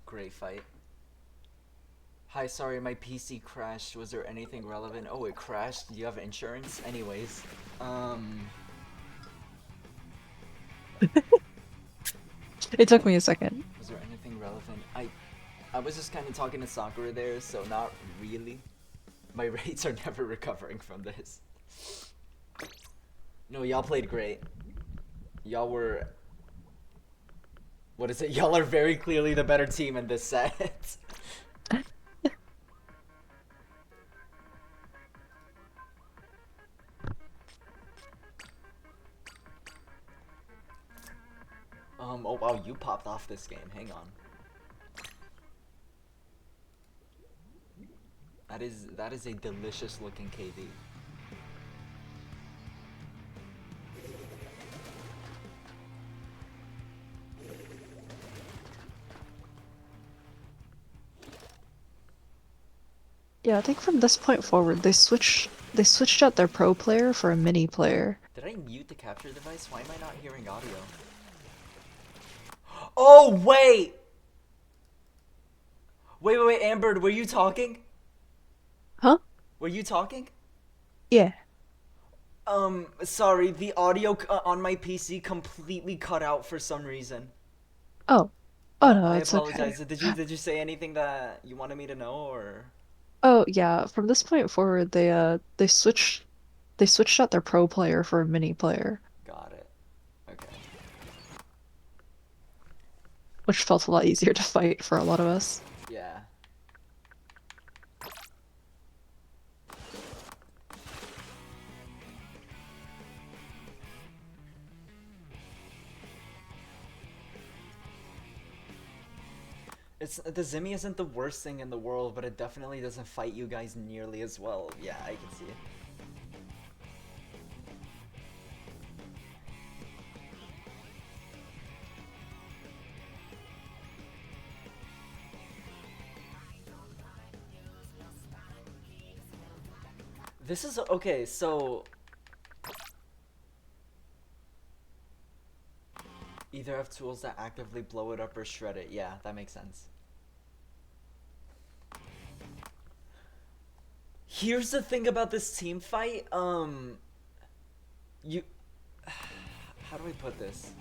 Great fight. Hi, sorry, my PC crashed. Was there anything relevant? Oh, it crashed? Do you have insurance? Anyways, It took me a second. was there anything relevant? I was just kind of talking to Sakura there, so not really. My rates are never recovering from this. No, y'all played great. Y'all were... What is it? Y'all are very clearly the better team in this set. Oh wow, you popped off this game. Hang on. That is a delicious looking KD. Yeah, I think from this point forward, they switched out their pro player for a mini player. Did I mute the capture device? Why am I not hearing audio? Oh wait! Wait, Amber, were you talking? Huh? Were you talking? Yeah. Sorry, the audio on my PC completely cut out for some reason. Oh. Oh no, I it's apologize. okay. Did you say anything that you wanted me to know, or? Oh yeah, from this point forward, they switched out their pro player for a mini player, Got it. Okay. which felt a lot easier to fight for a lot of us. Yeah. The Zimmy isn't the worst thing in the world, but it definitely doesn't fight you guys nearly as well. Yeah, I can see it. This is okay, so either have tools that actively blow it up or shred it. Yeah, that makes sense. Here's the thing about this team fight. You how do I put this?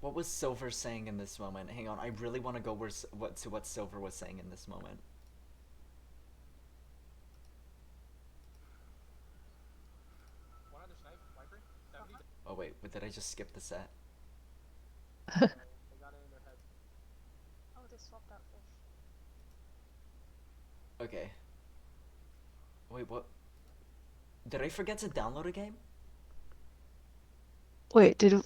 What was Silver saying in this moment? Hang on, I really want to go what Silver was saying in this moment. One other snipe, Viper. 70. Oh wait, did I just skip the set? They got it in their head. Oh, they swapped out fish. Okay. Wait, what? Did I forget to download a game? Wait, did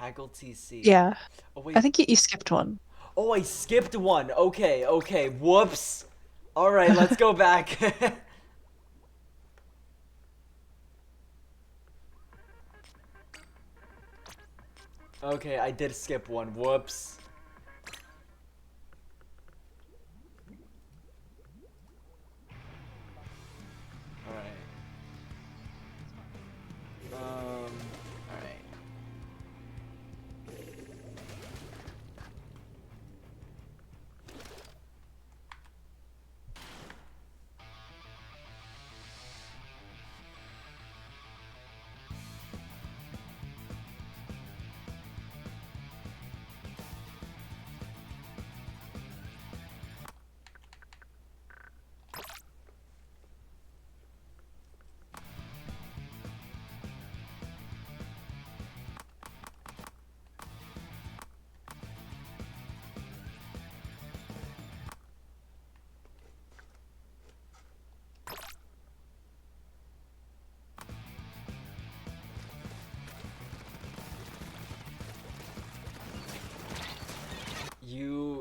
Haggle TC. yeah? Oh I wait. think you skipped one. Oh, I skipped one. Okay, okay. Whoops. All right, let's go back. Okay, I did skip one. Whoops. All right. All right.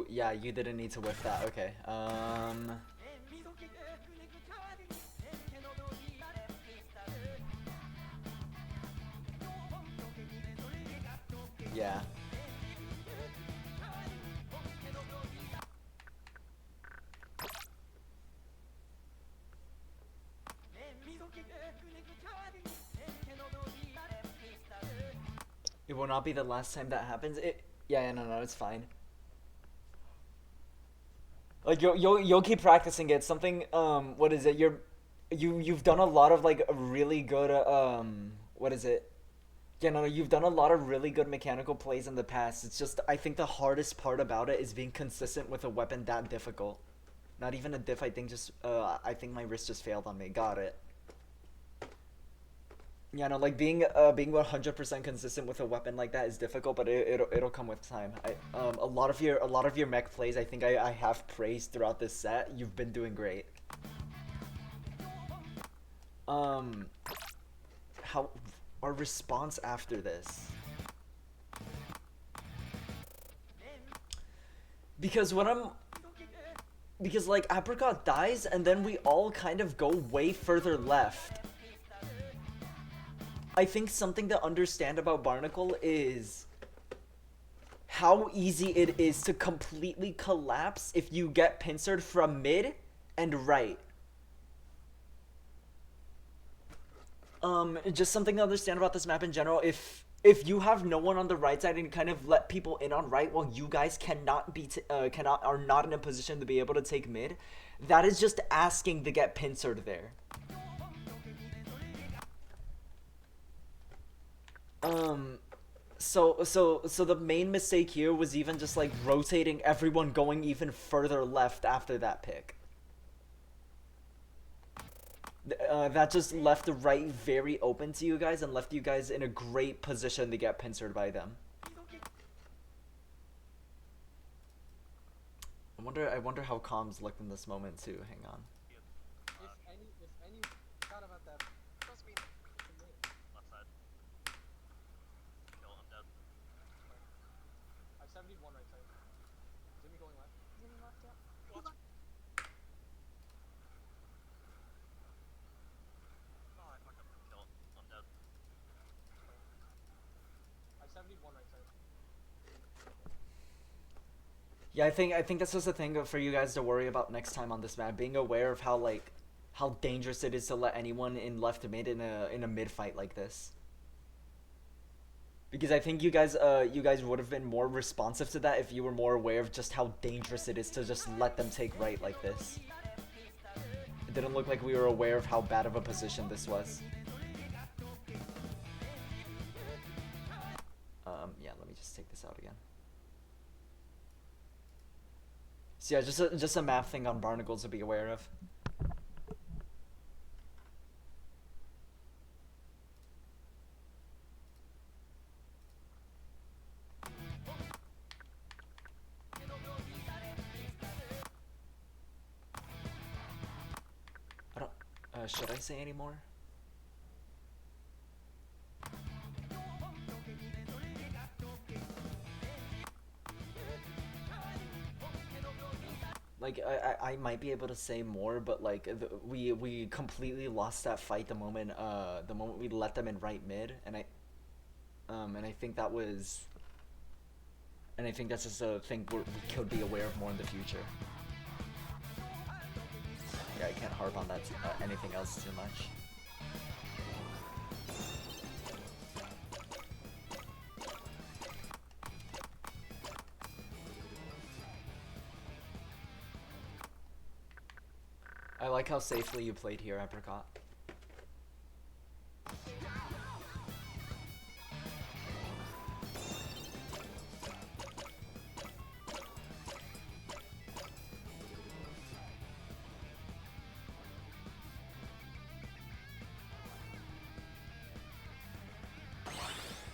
Yeah, you didn't need to whip that. Okay. Yeah. It will not be the last time that happens. Yeah, no, it's fine. Like you'll keep practicing it. Something what is it? You've done a lot of like really good what is it? Yeah, no, you've done a lot of really good mechanical plays in the past. It's just I think the hardest part about it is being consistent with a weapon that difficult. Not even a diff, I think just I think my wrist just failed on me. Got it. Yeah, no, like being 100% consistent with a weapon like that is difficult, but it'll come with time. A lot of your mech plays, I think I have praised throughout this set. You've been doing great. How our response after this? Because because like Apricot dies and then we all kind of go way further left. I think something to understand about Barnacle is how easy it is to completely collapse if you get pincered from mid and right. Just something to understand about this map in general. If you have no one on the right side and kind of let people in on right while you guys are not in a position to be able to take mid, that is just asking to get pincered there. So the main mistake here was even just like rotating everyone going even further left after that pick. That just left the right very open to you guys and left you guys in a great position to get pincered by them. I wonder how comms looked in this moment too. Hang on. If any, thought about that. Trust me. Left side. Kill, I'm dead. I have 71 right side. Jimmy going left. Jimmy left, yeah. Watch. Oh, I fucked up. Kill, I'm dead. I have 71 right side. Yeah, I think that's just a thing for you guys to worry about next time on this map. Being aware of how dangerous it is to let anyone in left mid in a mid fight like this. Because I think you guys would have been more responsive to that if you were more aware of just how dangerous it is to just let them take right like this. It didn't look like we were aware of how bad of a position this was. Yeah, let me just take this out again. So yeah, just a map thing on Barnacles to be aware of. Should I say any more? Like I might be able to say more, but like we completely lost that fight the moment we let them in right mid, and I think that was, and I think that's just a thing we could be aware of more in the future. Yeah, I can't harp on that anything else too much. I like how safely you played here, Apricot.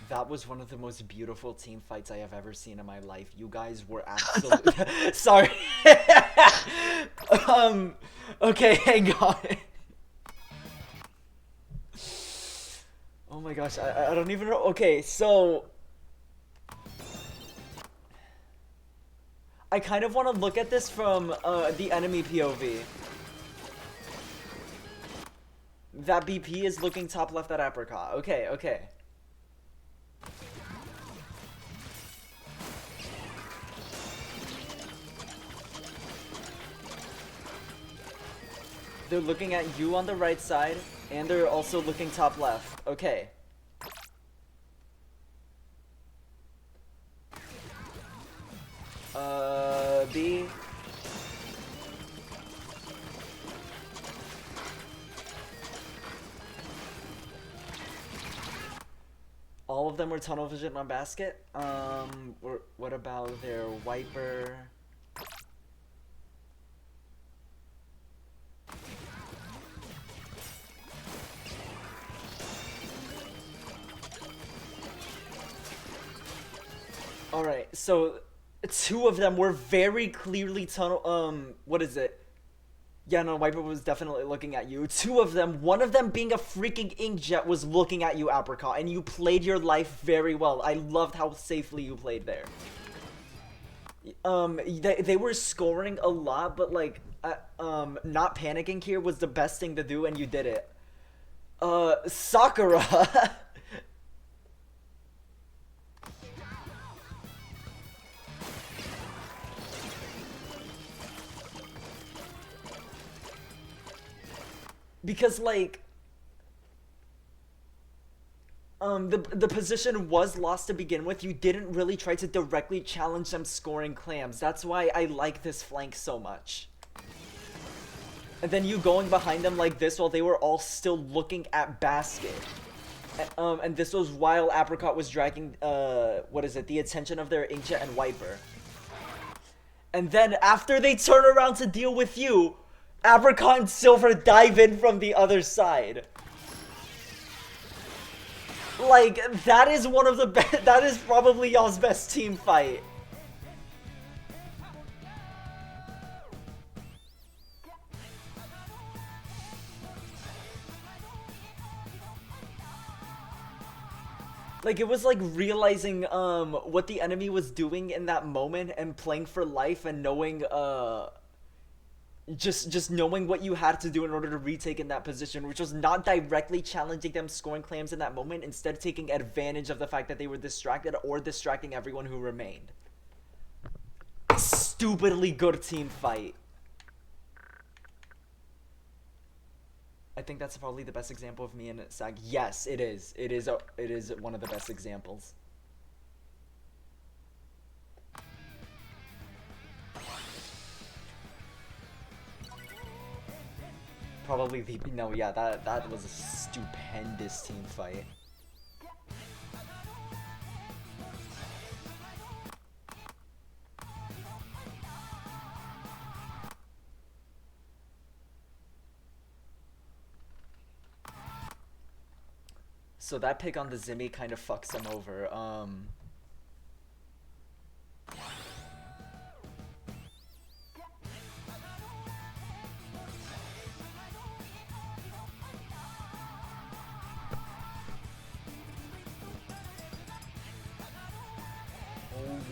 That was one of the most beautiful team fights I have ever seen in my life. You guys were absolutely sorry. Okay, hang on. Oh my gosh, I don't even know. Okay, so I kind of want to look at this from the enemy POV. That BP is looking top left at Apricot. Okay, okay. They're looking at you on the right side, and they're also looking top left. Okay. B. All of them were tunnel vision on basket. What about their wiper? Alright, so two of them were very clearly tunnel, what is it? Yeah, no, Wiper was definitely looking at you. Two of them, one of them being a freaking inkjet, was looking at you, Apricot, and you played your life very well. I loved how safely you played there. They were scoring a lot, but like, not panicking here was the best thing to do, and you did it. Sakura! Because like the position was lost to begin with. You didn't really try to directly challenge them scoring clams. That's why I like this flank so much. And then you going behind them like this while they were all still looking at basket. And this was while Apricot was dragging what is it, the attention of their inkjet and wiper. And then after they turn around to deal with you, Apricot and Silver dive in from the other side. Like, that is one of the best, that is probably y'all's best team fight. Like, it was like realizing what the enemy was doing in that moment and playing for life and knowing just knowing what you had to do in order to retake in that position, which was not directly challenging them scoring clams in that moment, instead taking advantage of the fact that they were distracted or distracting everyone who remained. Stupidly good team fight. I think that's probably the best example of me and Sag. Yes, it is. It is one of the best examples. Probably the no, yeah, that was a stupendous team fight. So that pick on the Zimmy kind of fucks him over.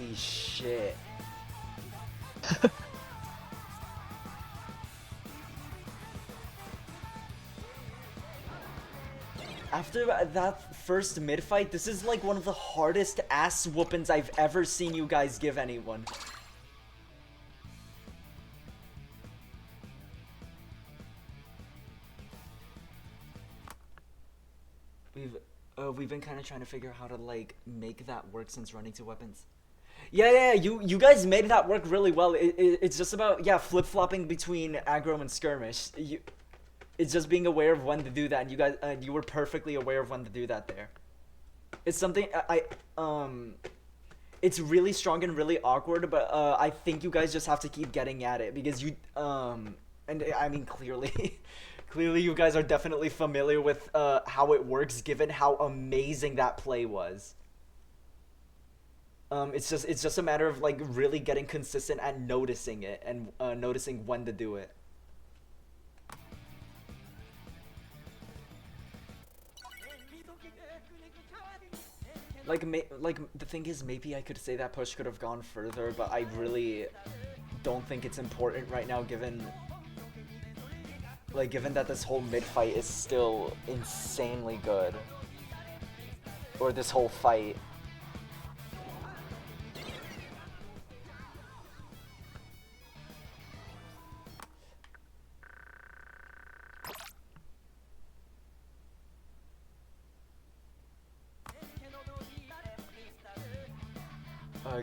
Holy shit. After that first mid fight, this is like one of the hardest ass whoopings I've ever seen you guys give anyone. We've been kind of trying to figure out how to like make that work since running two weapons. Yeah, you guys made that work really well. It's just about, yeah, flip-flopping between aggro and skirmish. It's just being aware of when to do that, and you guys, you were perfectly aware of when to do that there. It's something it's really strong and really awkward, but I think you guys just have to keep getting at it because you, and I mean clearly, clearly you guys are definitely familiar with how it works given how amazing that play was. It's just a matter of like really getting consistent at noticing it and noticing when to do it. Like the thing is, maybe I could say that push could have gone further, but I really don't think it's important right now given that this whole mid fight is still insanely good. Or this whole fight.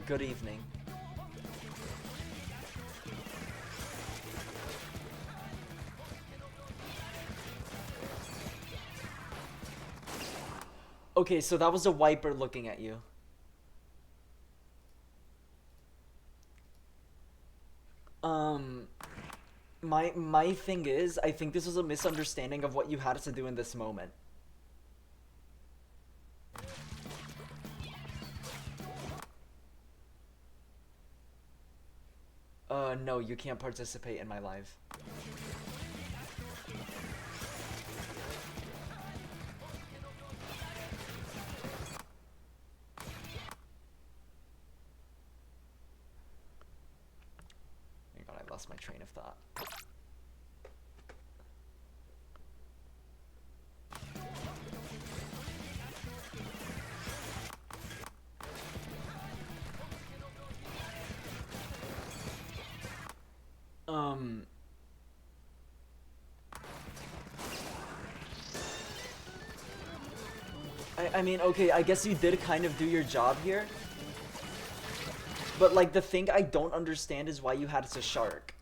Good evening. Okay, so that was a wiper looking at you. My thing is, I think this was a misunderstanding of what you had to do in this moment. No, you can't participate in my live. Oh my god, I lost my train of thought. I mean, okay, I guess you did kind of do your job here. But, like, the thing I don't understand is why you had to shark.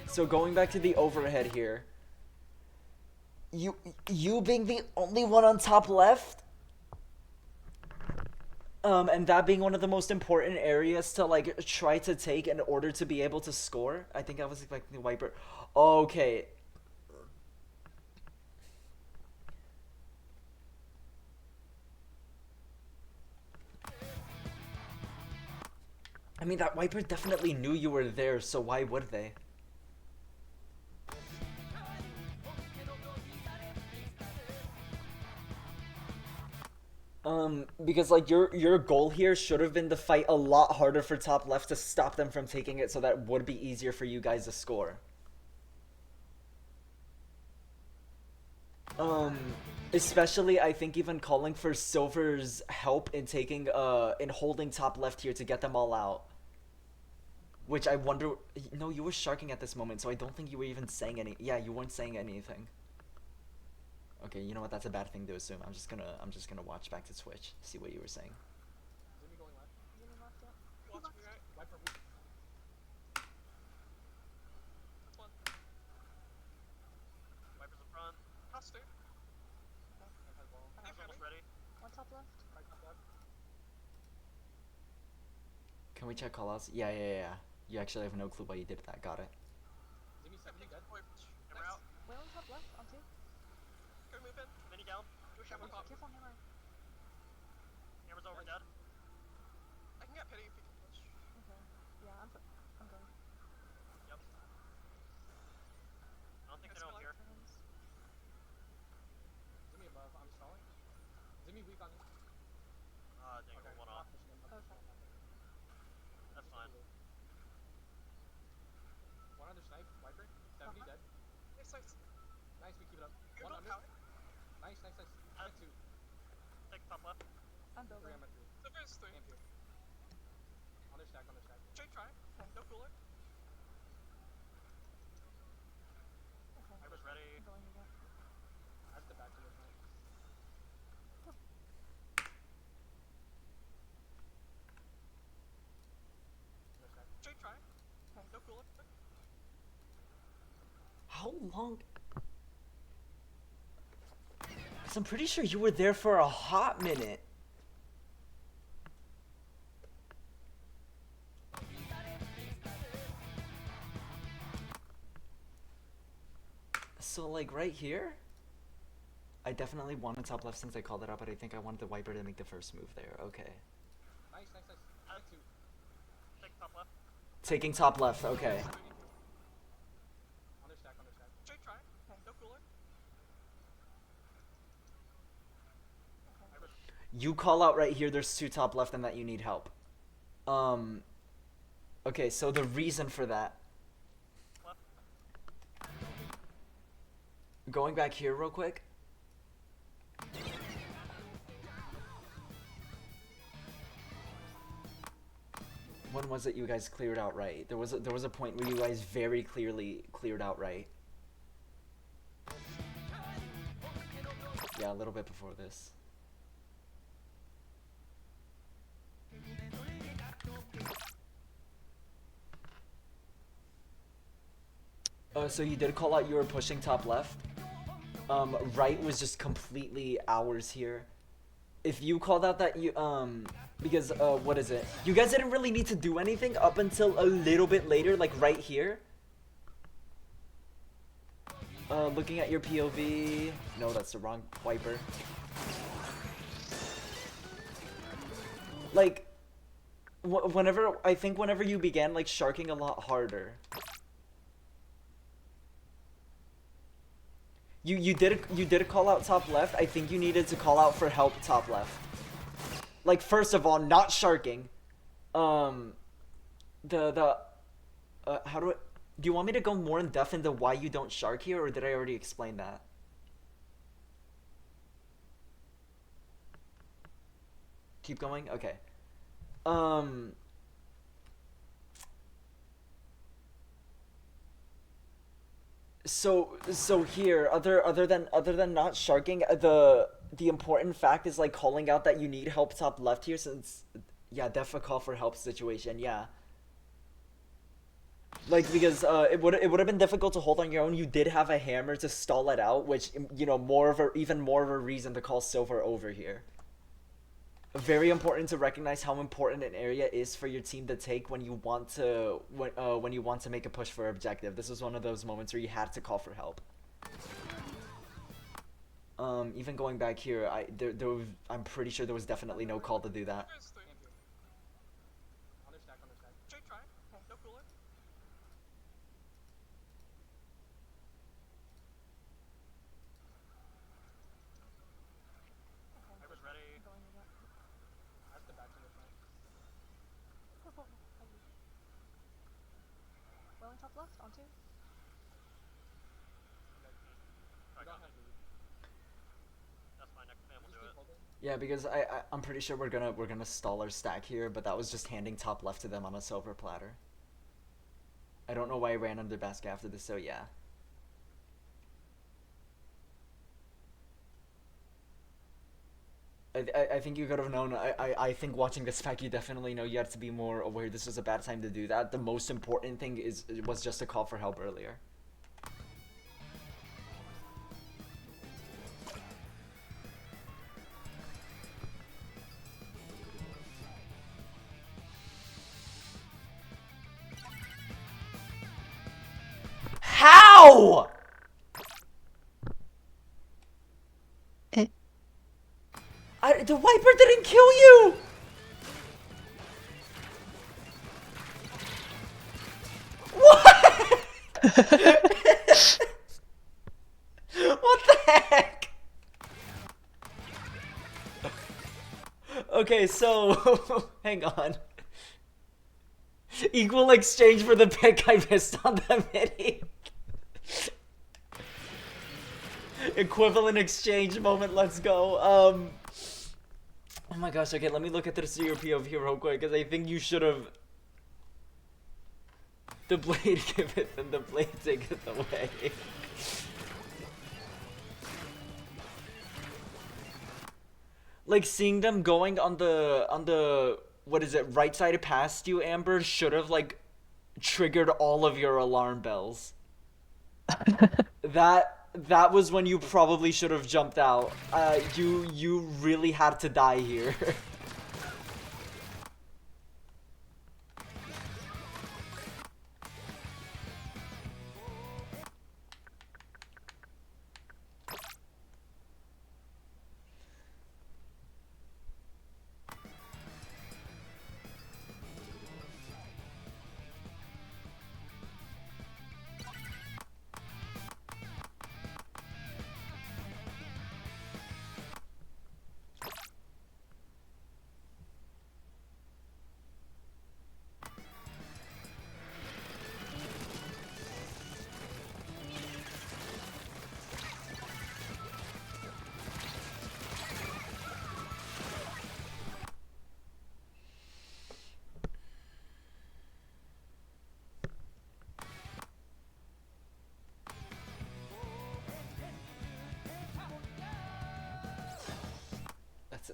So, going back to the overhead here. You being the only one on top left? And that being one of the most important areas to, like, try to take in order to be able to score? I think I was expecting the wiper. Okay. I mean, that wiper definitely knew you were there, so why would they? Because like your goal here should have been to fight a lot harder for top left to stop them from taking it, so that would be easier for you guys to score. Especially I think even calling for Silver's help in taking in holding top left here to get them all out. Which I wonder, no, you were sharking at this moment, so I don't think you were even saying any. Yeah, you weren't saying anything. Okay, you know what? That's a bad thing to assume. I'm just gonna watch back to Twitch, see what you were saying. Zimmy going left. Zooming left, yeah. Watch me, right? Wiper. That's one. Wipers in front. Cross two. Anti ball. He's almost ready. One top left. Right top left. Can we check callouts? Yeah. You actually have no clue why you did that. Got it. Zimmy second dead. Wait, Hammer out. Whale on top left, on two. go move in. Mini down. Do a hammer pop. Careful, hammer. Hammer's over dead. I can get pity if you can push. Okay. Yeah, I'm good. Yep. I don't think they know I'm here. Turns. Zimmy above. Jimmy weak on you. Dang, Okay, one off. Okay. That's fine. One under snipe, Viper. 70 dead. Nice, nice. Nice, we keep it up. You're One not under. power. Nice, nice, nice. I'm at 2. Take top left. I'm 3, building. I'm at 3. Silver is 3. Amp here. Under stack, under stack. Straight try. No cooler. Okay. I was ready. I'm going again. I have to back to this one. Under stack. Straight try. Okay. No cooler. How long? Cause I'm pretty sure you were there for a hot minute. So like right here, I definitely wanted top left since I called it out, but I think I wanted the Viper to make the first move there. Okay. Nice, nice, nice. I'm at 2. Take top left. Taking top left, okay. Under stack, under stack. Straight try. No cooler. You call out right here, there's 2 top left and that you need help. Okay, so the reason for that. Going back here real quick. When was it you guys cleared out right? There was a point where you guys very clearly cleared out right. Yeah, a little bit before this. So you did call out you were pushing top left. Right was just completely ours here. If you called out that you, because, what is it? You guys didn't really need to do anything up until a little bit later, like right here. Looking at your POV. No, that's the wrong Viper. Like, whenever you began, like, sharking a lot harder. You did call out top left. I think you needed to call out for help top left. Like, first of all, not sharking. How do you want me to go more in depth into why you don't shark here, or did I already explain that? Keep going? Okay. So here, other than not sharking, the important fact is like calling out that you need help top left here, since yeah, def a call for help situation, yeah. Like, because it would have been difficult to hold on your own. You did have a hammer to stall it out, which, you know, even more of a reason to call Silver over here. Very important to recognize how important an area is for your team to take when you want to make a push for objective. This was one of those moments where you had to call for help. Even going back here, I'm pretty sure there was definitely no call to do that. Silver is 3. Amp here. Under stack, under stack. Straight try. No cooler. I was ready. I'm going again. I have to back to this one. Rolling top left, on 2. I We got don't it. have lead. That's fine. Next man will Just do keep it. holding. Yeah, because I'm pretty sure we're gonna stall our stack here, but that was just handing top left to them on a silver platter. I don't know why I ran under basket after this, so yeah. I think you could have known. I think watching this pack, you definitely know you had to be more aware this was a bad time to do that. The most important thing was just a call for help earlier. How? The Viper didn't kill you! What? What the heck? Okay, so hang on. Equal exchange for the pick I missed on the mini. Equivalent exchange moment, let's go. Oh my gosh, okay, let me look at the CRP over here real quick, because I think you should have... The blade giveth and the blade taketh away. Like, seeing them going on the, what is it, right side past you, Amber, should have, like, triggered all of your alarm bells. That was when you probably should have jumped out. You really had to die here.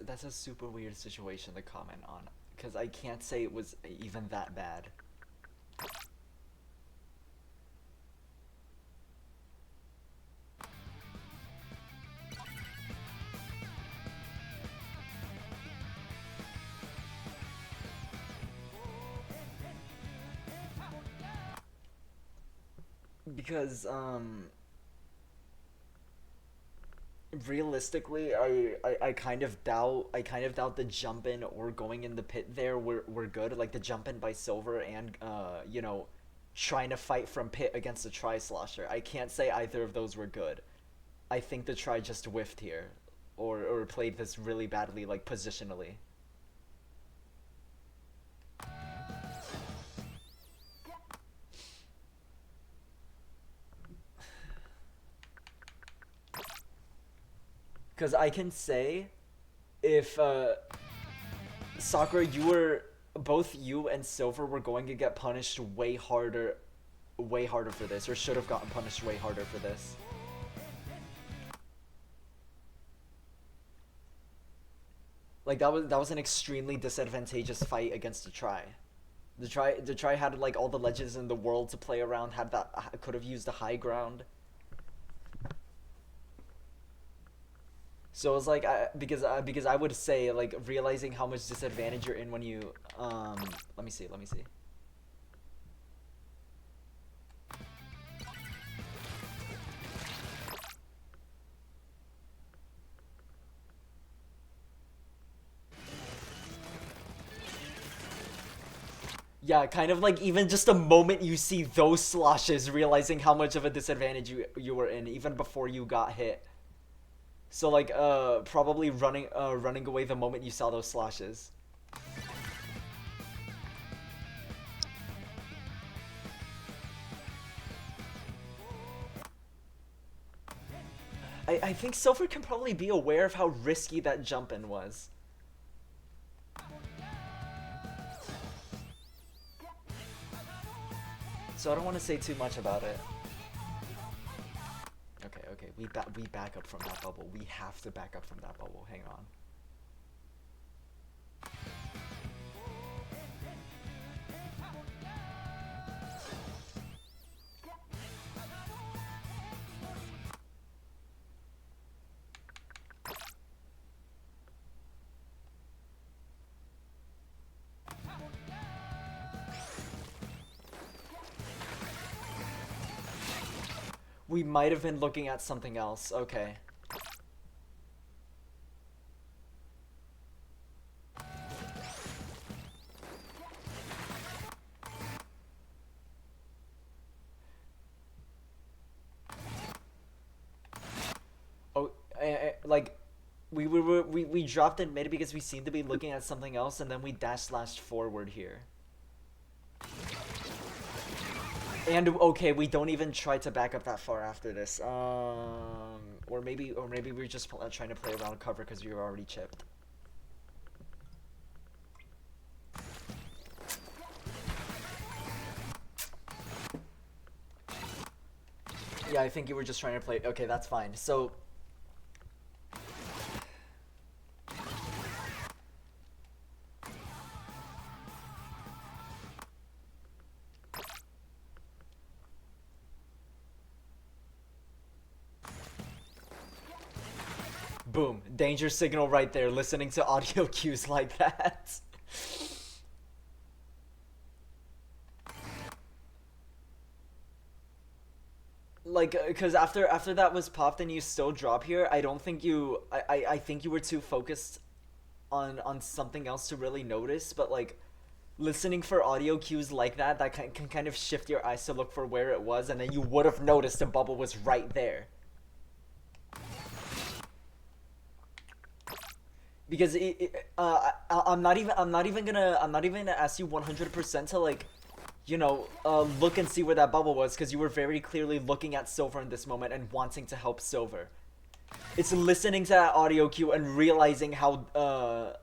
That's a super weird situation to comment on, because I can't say it was even that bad. Because, realistically, I kind of doubt the jump in or going in the pit there were good. Like the jump in by Silver and you know, trying to fight from pit against the Tri-Slosher. I can't say either of those were good. I think the Tri just whiffed here, or played this really badly, like positionally. Because I can say, if, Sakura, both you and Silver were going to get punished way harder for this, or should have gotten punished way harder for this. Like, that was an extremely disadvantageous fight against the Tri. The Tri had, like, all the ledges in the world to play around, could have used the high ground. So it was like, because I would say, like, realizing how much disadvantage you're in when you, let me see. Yeah, kind of like even just the moment you see those sloshes, realizing how much of a disadvantage you were in, even before you got hit. So like, probably running away the moment you saw those slashes. I think Silver can probably be aware of how risky that jump in was. So I don't want to say too much about it. Okay, we back up from that bubble. We have to back up from that bubble. Hang on. We might have been looking at something else. Okay. Oh, like, we dropped in mid because we seemed to be looking at something else, and then we dash slashed forward here. And okay, we don't even try to back up that far after this. Or maybe we're just trying to play around cover because we were already chipped. Yeah, I think you were just trying to play. Okay, that's fine. So. Boom. Danger signal right there, listening to audio cues like that. Like, because after that was popped and you still drop here, I don't think you... I think you were too focused on something else to really notice, but like... Listening for audio cues like that, that can kind of shift your eyes to look for where it was, and then you would have noticed the bubble was right there. Because I'm not even gonna ask you 100% to like, you know, look and see where that bubble was, because you were very clearly looking at Silver in this moment and wanting to help Silver. It's listening to that audio cue and realizing how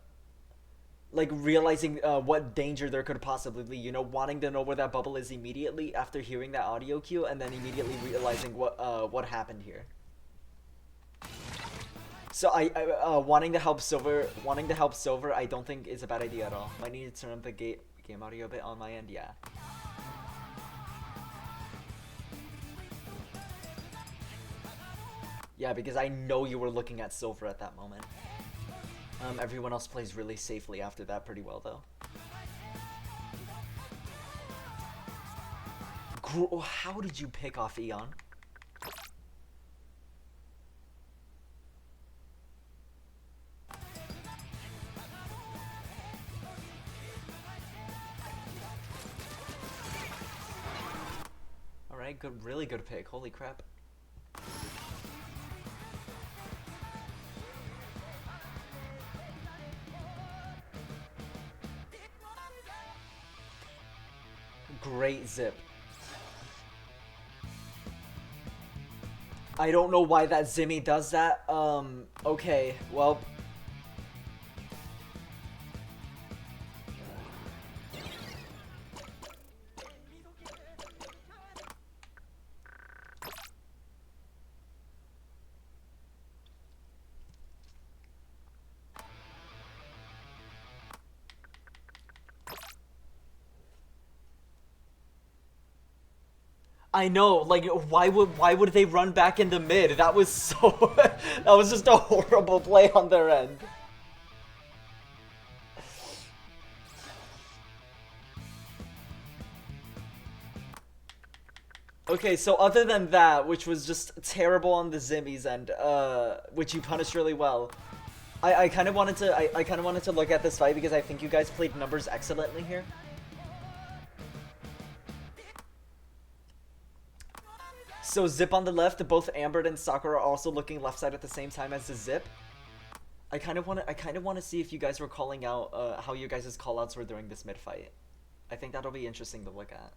realizing what danger there could possibly be, you know, wanting to know where that bubble is immediately after hearing that audio cue, and then immediately realizing what happened here. So I wanting to help Silver, I don't think is a bad idea at all. Might need to turn up the game audio a bit on my end, yeah. Yeah, because I know you were looking at Silver at that moment. Everyone else plays really safely after that pretty well, though. How did you pick off Eon? Alright, good, really good pick. Holy crap. Great zip. I don't know why that Zimmy does that. Okay, well. I know, like, why would they run back into mid? That was so... that was just a horrible play on their end. Okay, so other than that, which was just terrible on the Zimmy's end, which you punished really well, I kind of wanted to look at this fight because I think you guys played numbers excellently here. So Zip on the left, both Amber and Sakura are also looking left side at the same time as the Zip. I kind of want to see if you guys were calling out how you guys' callouts were during this mid fight. I think that'll be interesting to look at.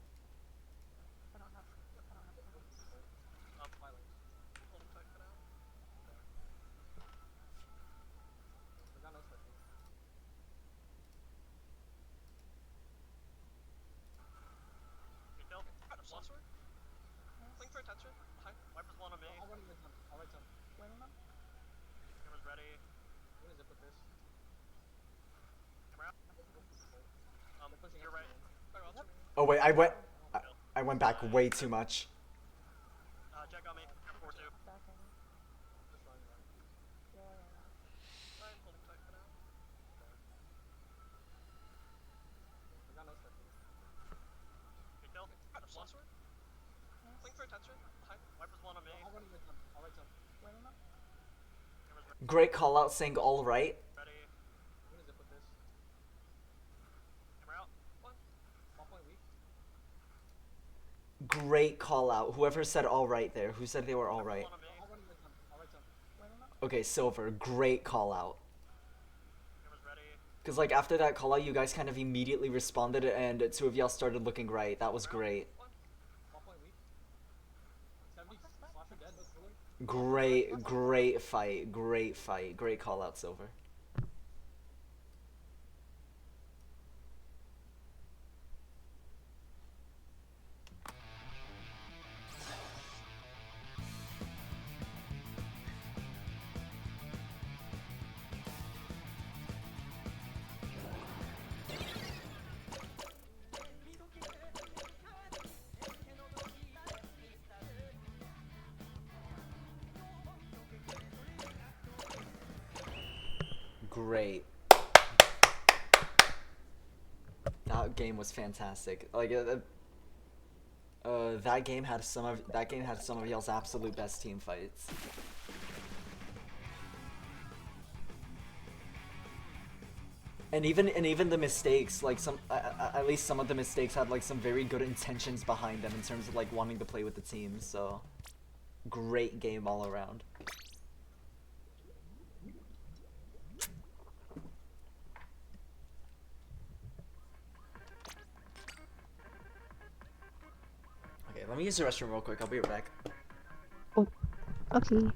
Oh wait, I went back way too much. Jack got me. 4-2. Back in. Yeah. I'm holding tight for now. Good kill. Slosser. Link for attention. Behind. Wipers one on me. Great call out saying all right. Ready. Camera out. One. Great call out. Whoever said all right there. Who said they were all right? One on me. Okay, Silver, great call out. Camera's ready. Because, like, after that call out, you guys kind of immediately responded, and two of y'all started looking right. That was great. Ball point weak. 70 slasher dead, no cooler. Great fight. Great fight. Great call out, Silver. Great. That game was fantastic. Like, that game had some of y'all's absolute best team fights. And even the mistakes, like at least some of the mistakes had like some very good intentions behind them in terms of like wanting to play with the team. So, great game all around. Okay, let me use the restroom real quick. I'll be right back. Okay.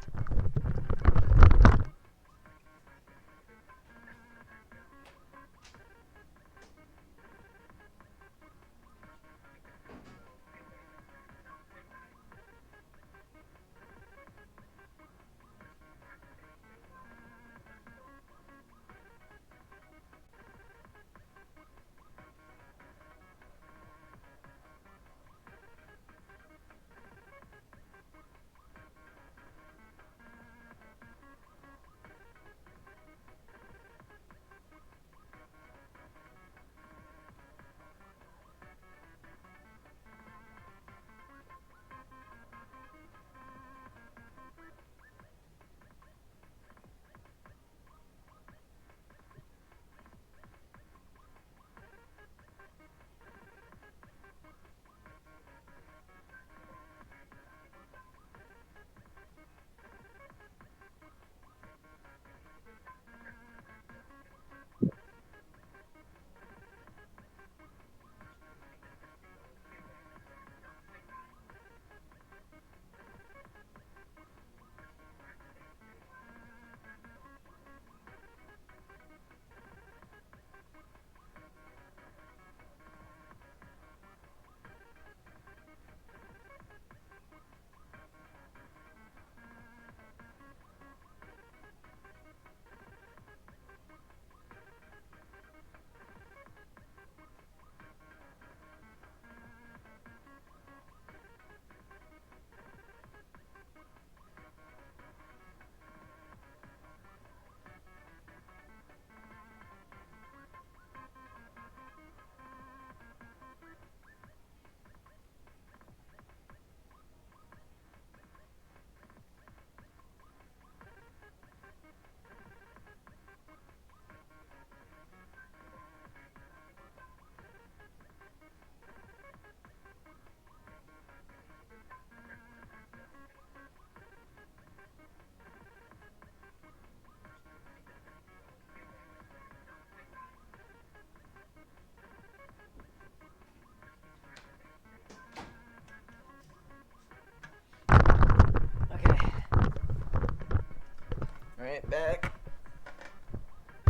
Alright, back.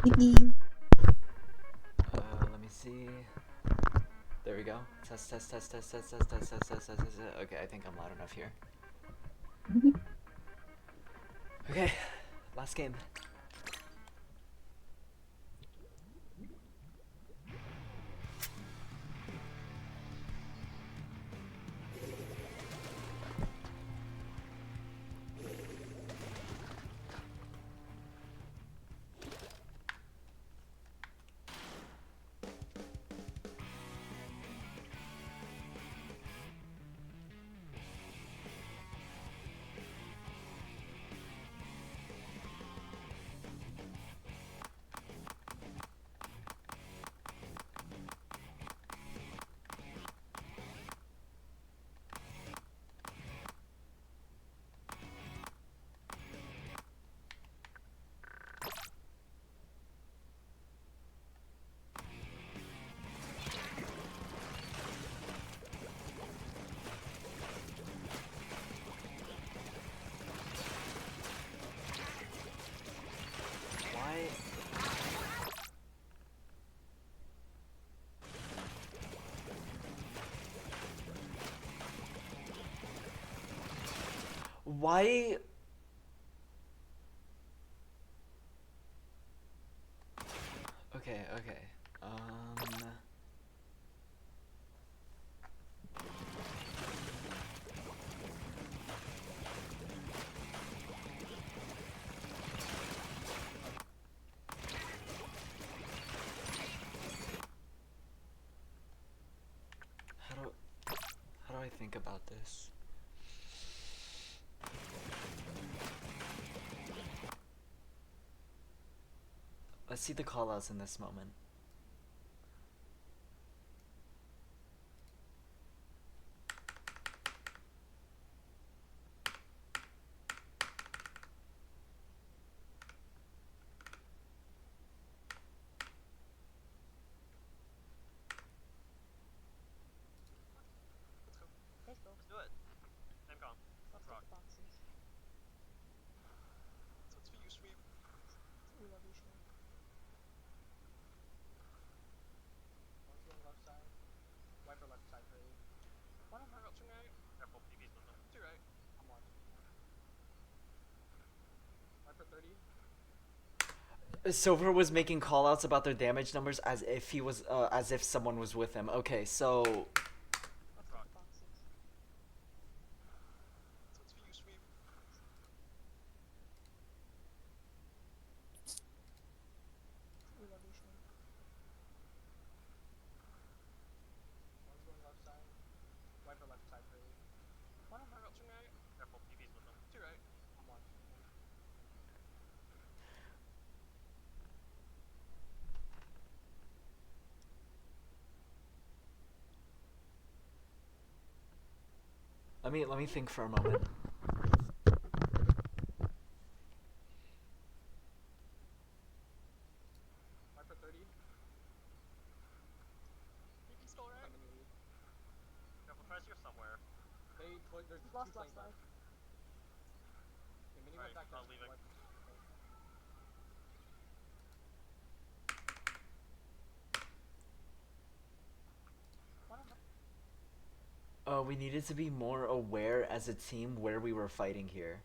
Hee. Let me see. There we go. Test. Okay, I think I'm loud enough here. Okay, last game. Why? Okay, okay. How do how do I think about this? Let's see the callouts in this moment. Let's go. Let's go. Let's do it. Same con. Let's rock. take the boxes. That's for you, Sweep. We love you, Shane. One's going left side. Wiper left side for 8. One of I them. got two right. Careful, PV's with them. Two right. I'm watching. Wiper 30. Silver was making callouts about their damage numbers as if he was, as if someone was with him. Okay, so Let's rock. take the boxes. That's for you, Sweep. We love you, Shane. One's going left side. Wiper left side for 8. One of I them. got two right. Careful, PV's with them. Two right. I'm watching. let me think for a moment. Wiper 30. Maybe still right. I'm in the lead. Careful, tries here somewhere. There's He's two lost flank left left. side. Okay, mini Alright, went back not there. leaving. One of them. We needed to be more aware as a team where we were fighting here.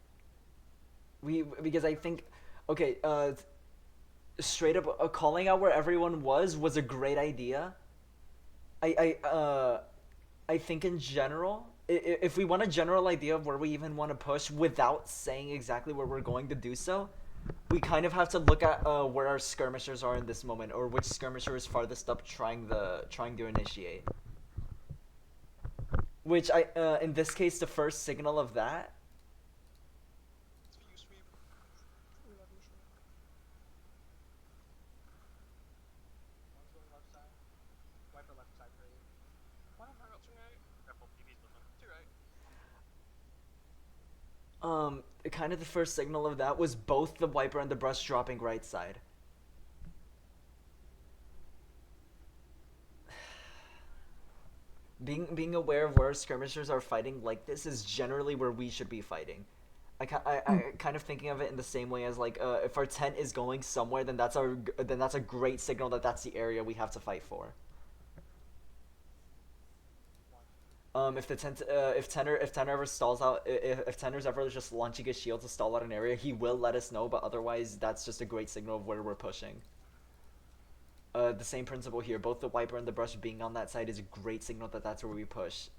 Because I think, okay, straight up calling out where everyone was a great idea. I think in general, if we want a general idea of where we even want to push without saying exactly where we're going to do so, we kind of have to look at where our skirmishers are in this moment, or which skirmisher is farthest up trying to initiate. Which in this case, the first signal of that. That's for you, Sweep. We love you, Shane. One's going left side. Wiper left side for 8. One of I them. got two right. Careful, PV's with them. Two right. Kind of the first signal of that was both the wiper and the brush dropping right side. Being aware of where skirmishers are fighting like this is generally where we should be fighting. I kind of thinking of it in the same way as like if our tent is going somewhere, then that's a great signal that that's the area we have to fight for. If the tent if Tenor ever stalls out, if Tenor's ever just launching a shield to stall out an area, he will let us know. But otherwise, that's just a great signal of where we're pushing. The same principle here. Both the wiper and the brush being on that side is a great signal that that's where we push.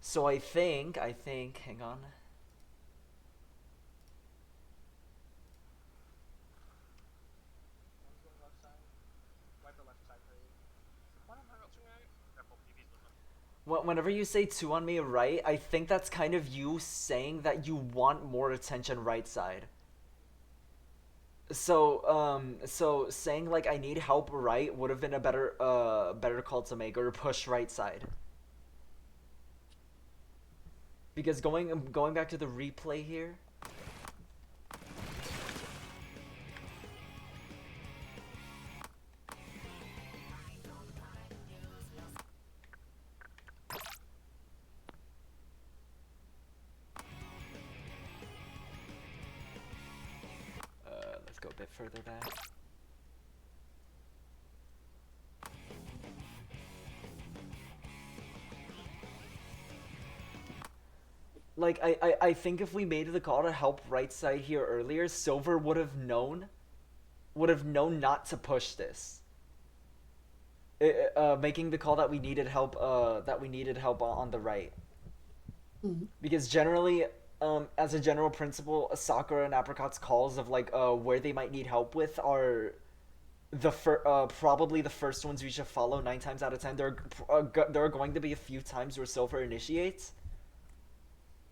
So I think, hang on. One's going left side. Wiper left side for 8. One of I them. got two right. Careful, PV's with them. Whenever you say two on me right, I think that's kind of you saying that you want more attention right side. So saying like I need help right would have been a better call to make, or push right side. Because going back to the replay here. Let's go a bit further back. like I think if we made the call to help right side here earlier, Silver would have known not to push this. Making the call that we needed help on the right. Because generally, as a general principle, Sakura and Apricot's calls of like where they might need help with are probably the first ones we should follow 9 times out of 10. There are going to be a few times where Silver initiates.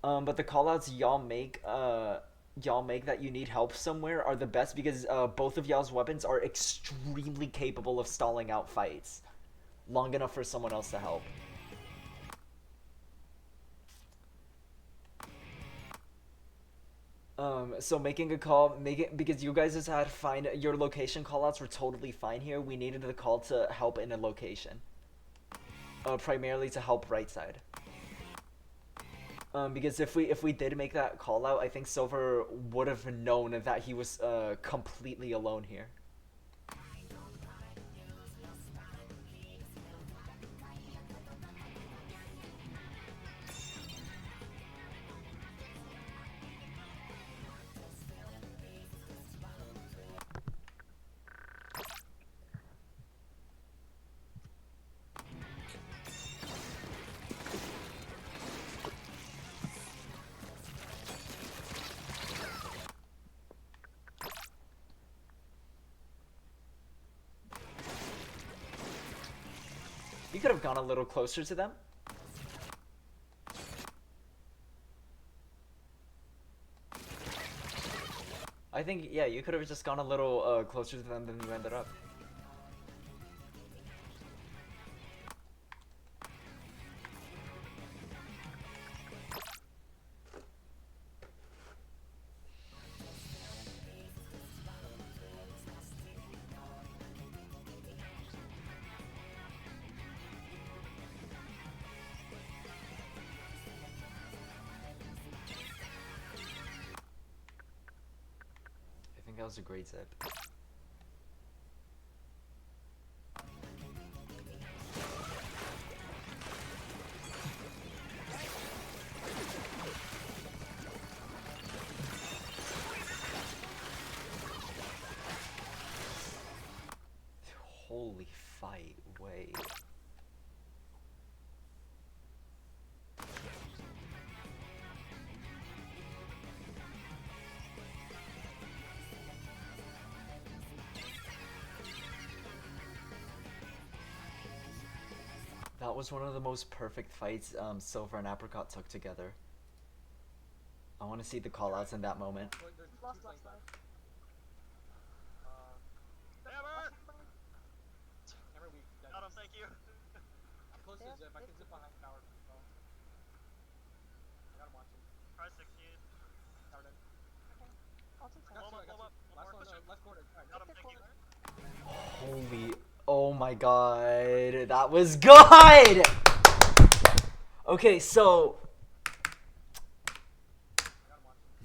But the callouts y'all make that you need help somewhere are the best because both of y'all's weapons are extremely capable of stalling out fights long enough for someone else to help. So making a call, because you guys just had fine, your location callouts were totally fine here. We needed the call to help in a location. Primarily to help right side. Because if we did make that call out, I think Silver would have known that he was completely alone here. You could have gone a little closer to them. I think, yeah, you could have just gone a little closer to them than you ended up. That was a great zip. Holy fight, wait. That was one of the most perfect fights Silver and Apricot took together. I want to see the callouts in that moment. Lost left side. Hammer! Hammer weak. Dead. Got him, thank you. I'm close to zip. I can zip behind tower. Oh. I got him watching. Try 16. Tower dead. Okay. I'll take I got that. two, I got two. Last one, Last one, left corner. Alright, Got him, Take thank you. corner. Holy, oh my god, that was good! Okay, so I got him watching.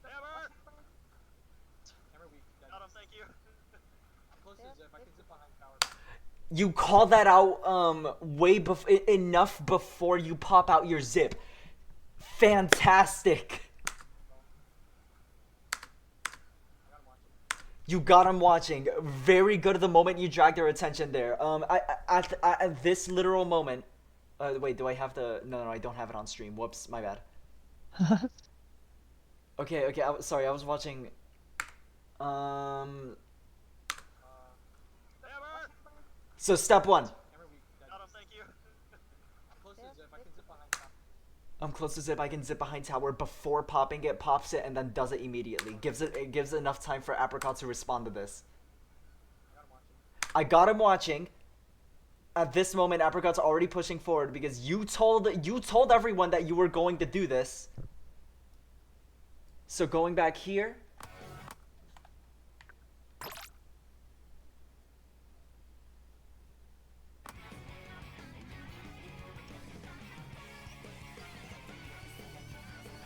Hammer! Hammer weak. Dead. Got him, thank you. I'm close to zip. I can zip behind tower. you call that out enough before you pop out your zip. Fantastic. You got him watching. Very good at the moment you dragged their attention there. At this literal moment. Wait, do I have the? No, I don't have it on stream. Whoops, my bad. Okay. Sorry, I was watching. Hammer! So step one. Hammer weak. Dead. Got him, thank you. I'm close to zip. I can zip behind tower. I'm close to zip. I can zip behind tower before popping it, pops it, and then does it immediately. It gives enough time for Apricot to respond to this. I got him watching. I got him watching. At this moment, Apricot's already pushing forward because you told everyone that you were going to do this. So going back here.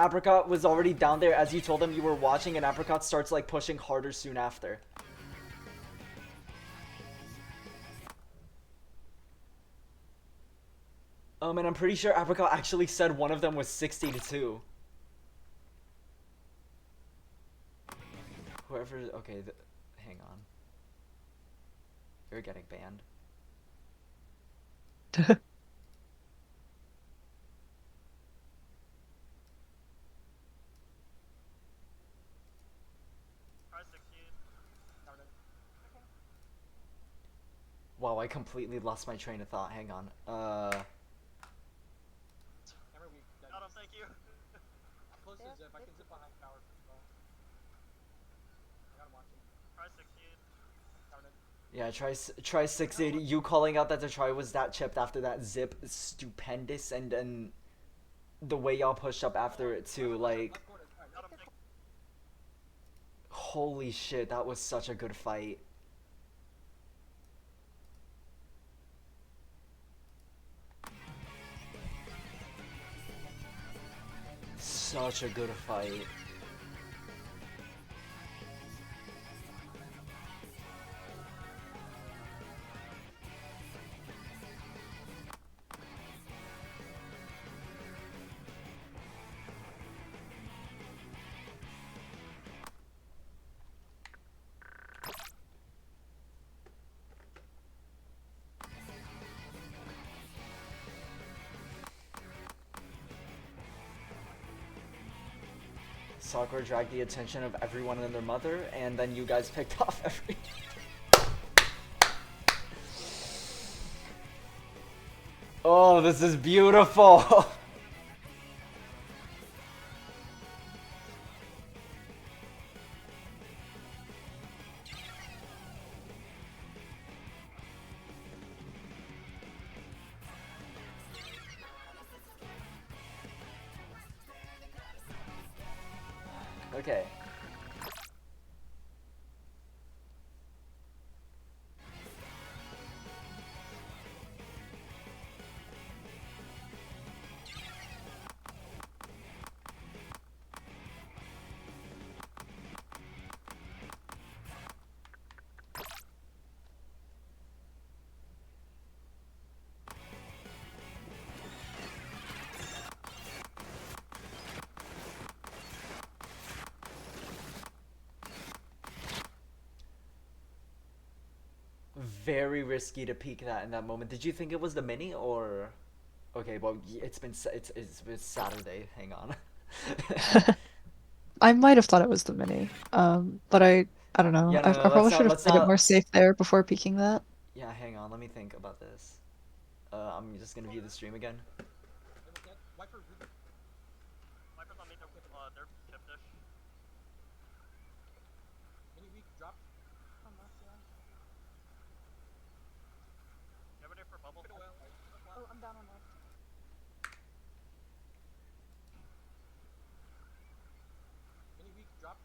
Apricot was already down there as you told him you were watching, and Apricot starts like pushing harder soon after. And I'm pretty sure Apricot actually said one of them was 60 to 2. Whoever, okay, hang on. You're getting banned. Try 60. Started. Wow, I completely lost my train of thought. Hang on. Hammer weak. Dead. Got him, thank you. I'm close to Yeah, zip. I can zip behind tower. So. I got him watching. Try 60. Started. Yeah, try 60. You calling out that the try was that chipped after that zip is stupendous, and the way y'all pushed up after it too, like, Left corner. Alright, Got him, thank holy shit, that was such a good fight. Such a good fight. Sakura dragged the attention of everyone and their mother, and then you guys picked off every. Oh, this is beautiful! Okay. Very risky to peek that in that moment. Did you think it was the mini or? Okay, well it's been Saturday. Hang on. I might have thought it was the mini. But I don't know. Yeah, I, no, I no, probably should have let's played it not. more safe there before peeking that. Yeah, hang on. Let me think about this. I'm just gonna view the stream again. Hammer dead. Wiper weak. Viper's on me, they're chip-ish. Mini weak. Drop. On left, yeah. Get ready for bubble. Oh, I'm down on left. Mini weak. Drop.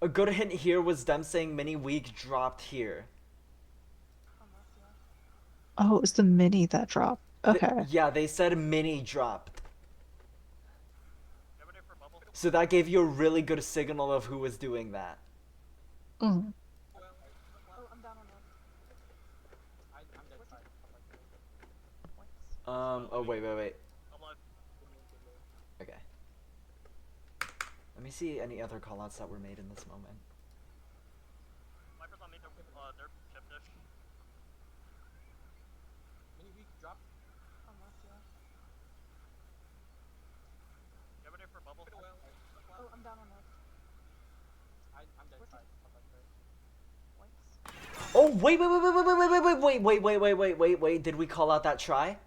A good hint here was them saying mini weak dropped here. On left, yeah. Oh, it was the mini that dropped. Okay. Yeah, they said mini dropped. Get ready for bubble. So that gave you a really good signal of who was doing that. Mm. Oh, I'm down on left. I'm dead side. Points. Oh wait. I'm alive. Okay. Let me see any other callouts that were made in this moment. Viper's on me, they're chip-ish. Mini weak. Drop. On left, yeah. Get ready for bubble. Oh, I'm down on left. I'm dead side. Points. Oh wait. Did we call out that try?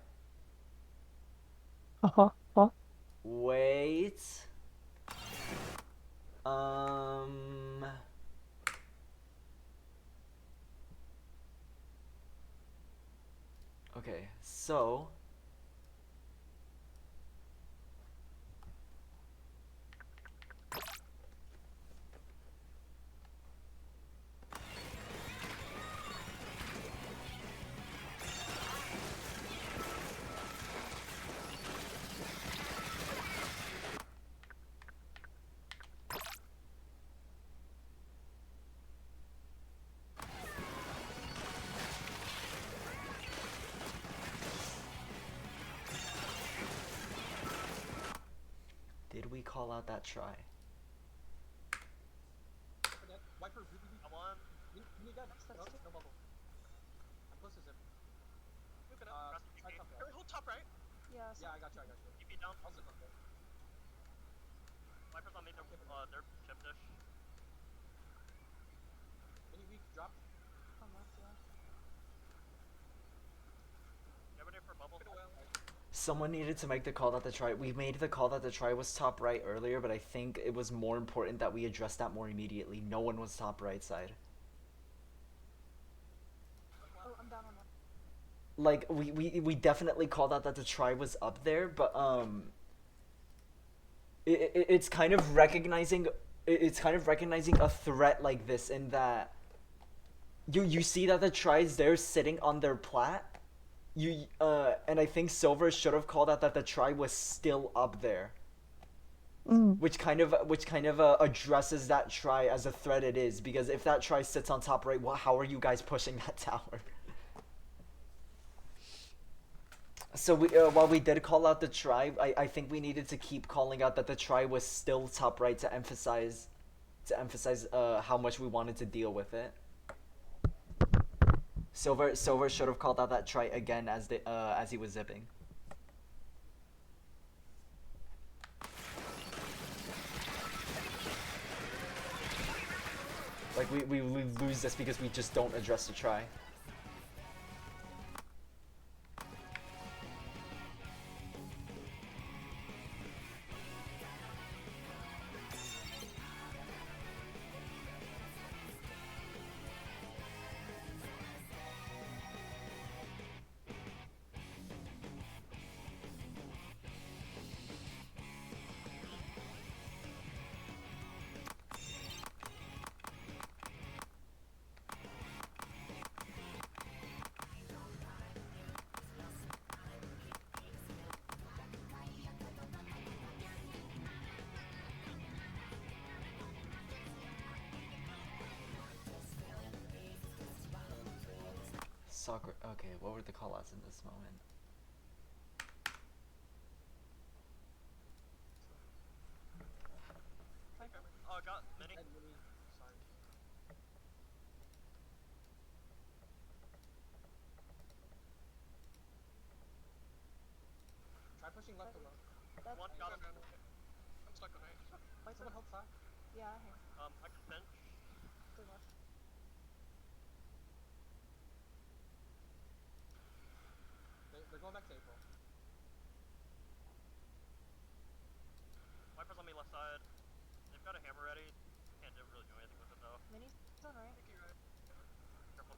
Uh-huh. Huh? Wait. Um. Okay, so. call out that try. Wiper dead. Wiper really weak. Got one. Mini dead. No, That's no bubble. I'm close to zip. Moving Uh, up. Crossing side TP. top Harry, hold top right. Yeah, so Yeah, I got you, I got you. TP down. I'll zip up there. Wipers on me. They're chip dish. Mini weak, drop. on left, yeah. Get ready for bubble. Get away. Someone needed to make the call that the try. We made the call that the try was top right earlier, but I think it was more important that we address that more immediately. No one was top right side. Oh, I'm down on one. Like we definitely called out that the try was up there, but it's kind of recognizing a threat like this in that you see that the try's there sitting on their plat. And I think Silver should have called out that the try was still up there, which kind of addresses that try as a threat it is, because if that try sits on top right, how are you guys pushing that tower? So while we did call out the try, I think we needed to keep calling out that the try was still top right to emphasize how much we wanted to deal with it. Silver should have called out that try again as he was zipping. Like we lose this because we just don't address the try. Soccer. Okay, what were the callouts in this moment? Oh, got mini. Dead mini. Sorry. Try pushing left alone. That's One got him. I'm stuck on A. Wiper. Someone help side. Yeah, I hear. I can pinch. To left. They're going back to April. Wipers on me left side. They've got a hammer ready. Can't really do anything with it though. Mini's on right. Careful.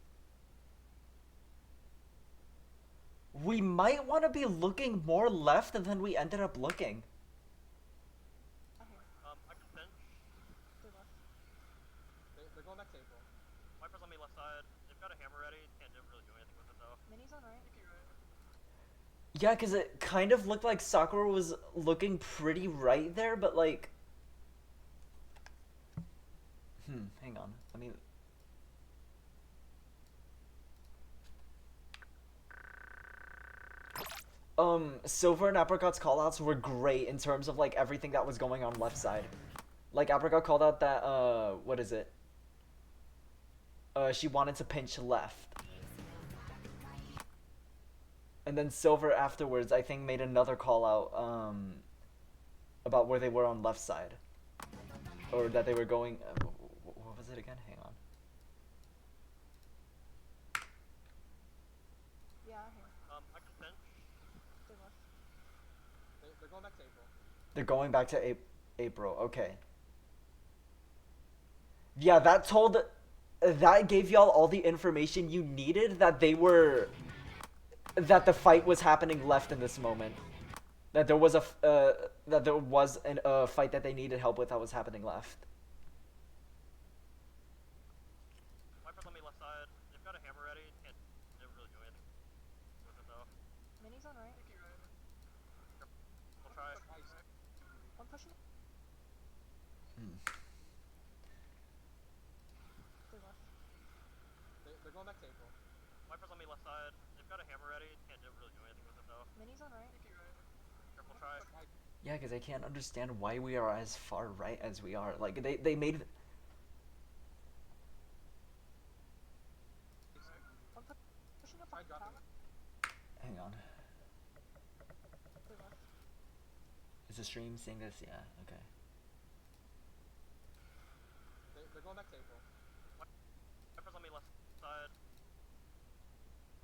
We might want to be looking more left than we ended up looking. I hear. I can pinch. To left. They're going back to April. Wipers on me left side. They've got a hammer ready. Can't really do anything with it though. Mini's on right. Yeah, because it kind of looked like Sakura was looking pretty right there, but like... hang on. Let me... Silver and Apricot's callouts were great in terms of like everything that was going on left side. Like Apricot called out that, what is it? She wanted to pinch left. And then Silver afterwards, I think, made another call out about where they were on left side, or that they were going. What was it again? Hang on. Yeah, I hear. I can pinch. To left. They're going back to April. They're going back to April. Okay. Yeah, that gave y'all all the information you needed that the fight was happening left in this moment. That there was a fight that they needed help with that was happening left. Wipers on me left side. They've got a hammer ready. Can't really do anything with it though. Mini's on right. We'll try. Nice. One pushing. To left. They're going back to April. Wipers on me left side. They've got a hammer ready. Can't really do anything with it though. Mini's on right. Careful try. Nice. Yeah, because I can't understand why we are as far right as we are. Like they made. I'm pushing up Try on dropping. top. Hang on. To left. Is the stream seeing this? Yeah. Okay. They're going back to April. Wipers on me left side.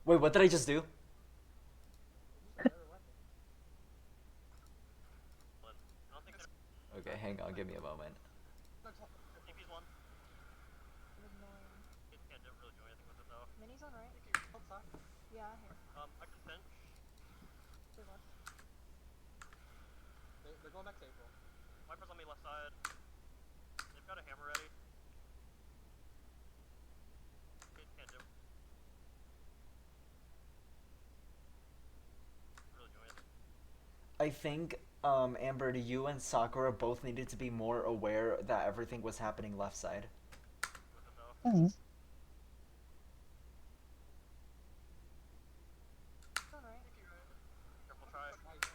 Wait, what did I just do? They used a better weapon. I don't think they're. Okay, hang on. Give me a moment. No, top. TP's one. It was annoying. He can't really do anything with it though. Minis on right. Top side. Yeah, I hear. I can pinch. To left. They're going back to April. Wipers on me left side. They've got a hammer ready. He can't do. Really do anything. I think Amber, you and Sakura both needed to be more aware that everything was happening left side. With it though. Mm. On right. Careful try. Nice.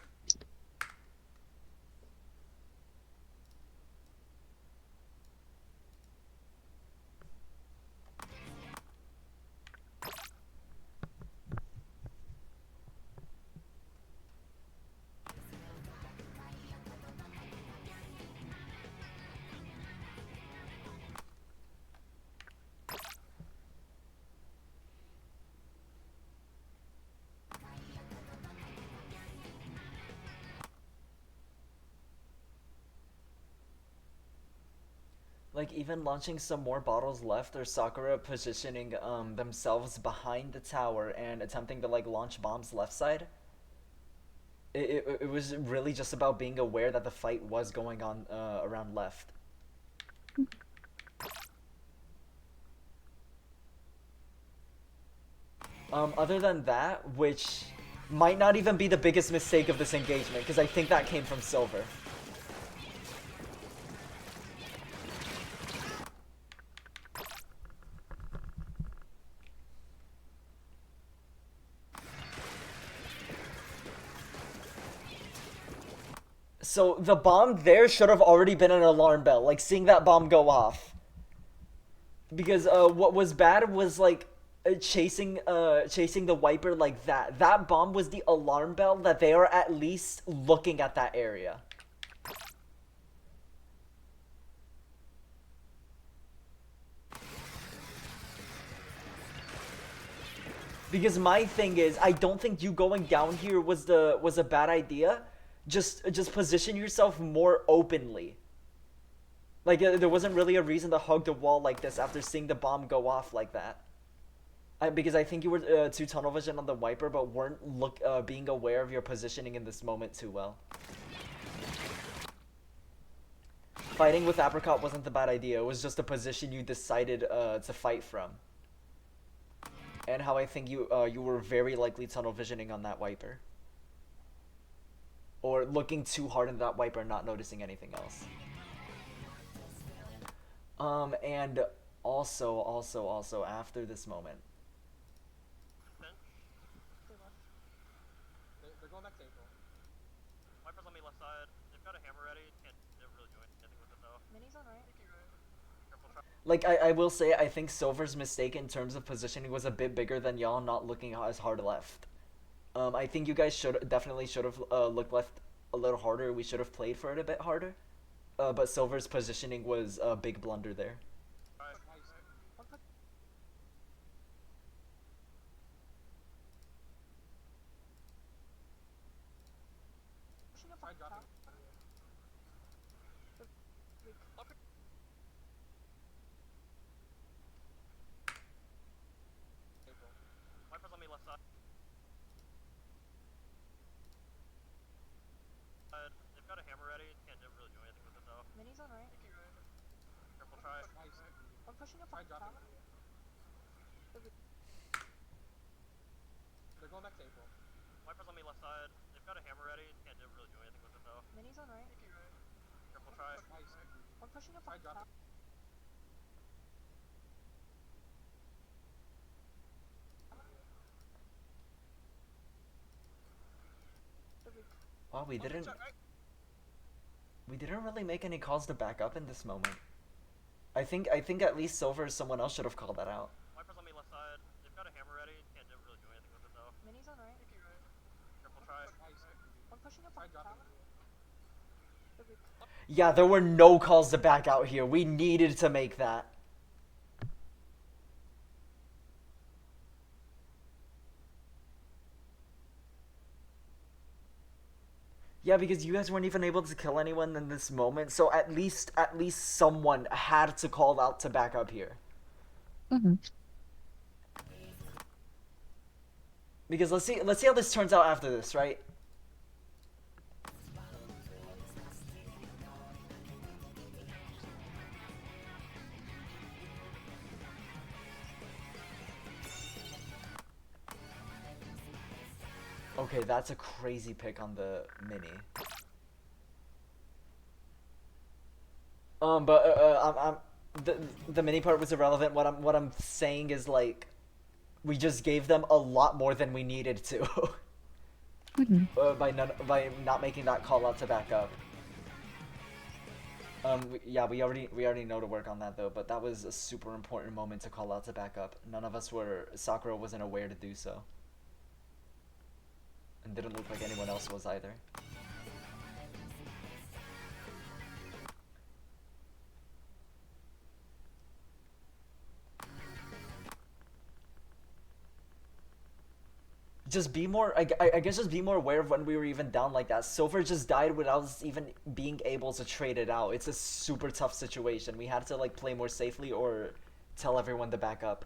Like even launching some more bottles left, or Sakura positioning themselves behind the tower and attempting to like launch bombs left side. It was really just about being aware that the fight was going on around left. Other than that, which might not even be the biggest mistake of this engagement, because I think that came from Silver. So the bomb there should have already been an alarm bell, like seeing that bomb go off. Because what was bad was like chasing the wiper like that. That bomb was the alarm bell that they are at least looking at that area. Because my thing is, I don't think you going down here was a bad idea. Just position yourself more openly. Like there wasn't really a reason to hug the wall like this after seeing the bomb go off like that. Because I think you were too tunnel vision on the wiper, but weren't being aware of your positioning in this moment too well. Fighting with Apricot wasn't the bad idea. It was just a position you decided to fight from. And how I think you were very likely tunnel visioning on that wiper. Or looking too hard in that wiper, not noticing anything else. And also after this moment. Pinch. To left. They're going back to April. Wipers on me left side. They've got a hammer ready. Can't really do anything with it though. Minis on right. Careful try. Like, I will say, I think Silver's mistake in terms of positioning was a bit bigger than y'all not looking as hard left. I think you guys definitely should have looked left a little harder. We should have played for it a bit harder. But Silver's positioning was a big blunder there. Try. Nice. I'm pushing up Try on dropping. top. April. Wipers on me left side. They've got a hammer ready. Can't really do anything with it though. Minis on right. Careful try. Nice. I'm pushing up Try on top. dropping. They're going back to April. Wipers on me left side. They've got a hammer ready. Can't really do anything with it though. Minis on right. Careful try. Nice. I'm pushing up Try on dropping. top. Wow, we didn't. We didn't really make any calls to back up in this moment. I think at least Silver or someone else should have called that out. Wipers on me left side. They've got a hammer ready. Can't really do anything with it though. Minis on right. Careful try. Nice. I'm pushing up Try on the dropping. tower. Could be- Yeah, there were no calls to back out here. We needed to make that. Yeah, because you guys weren't even able to kill anyone in this moment, so at least someone had to call out to back up here. Hmm. Because let's see how this turns out after this, right? Okay, that's a crazy pick on the mini. The mini part was irrelevant. What I'm saying is like, we just gave them a lot more than we needed to. Hmm. By not making that call out to back up. Yeah, we already know to work on that though, but that was a super important moment to call out to back up. None of us were, Sakura wasn't aware to do so. And didn't look like anyone else was either. Just be more, I guess just be more aware of when we were even down like that. Silver just died without us even being able to trade it out. It's a super tough situation. We had to like play more safely or tell everyone to back up.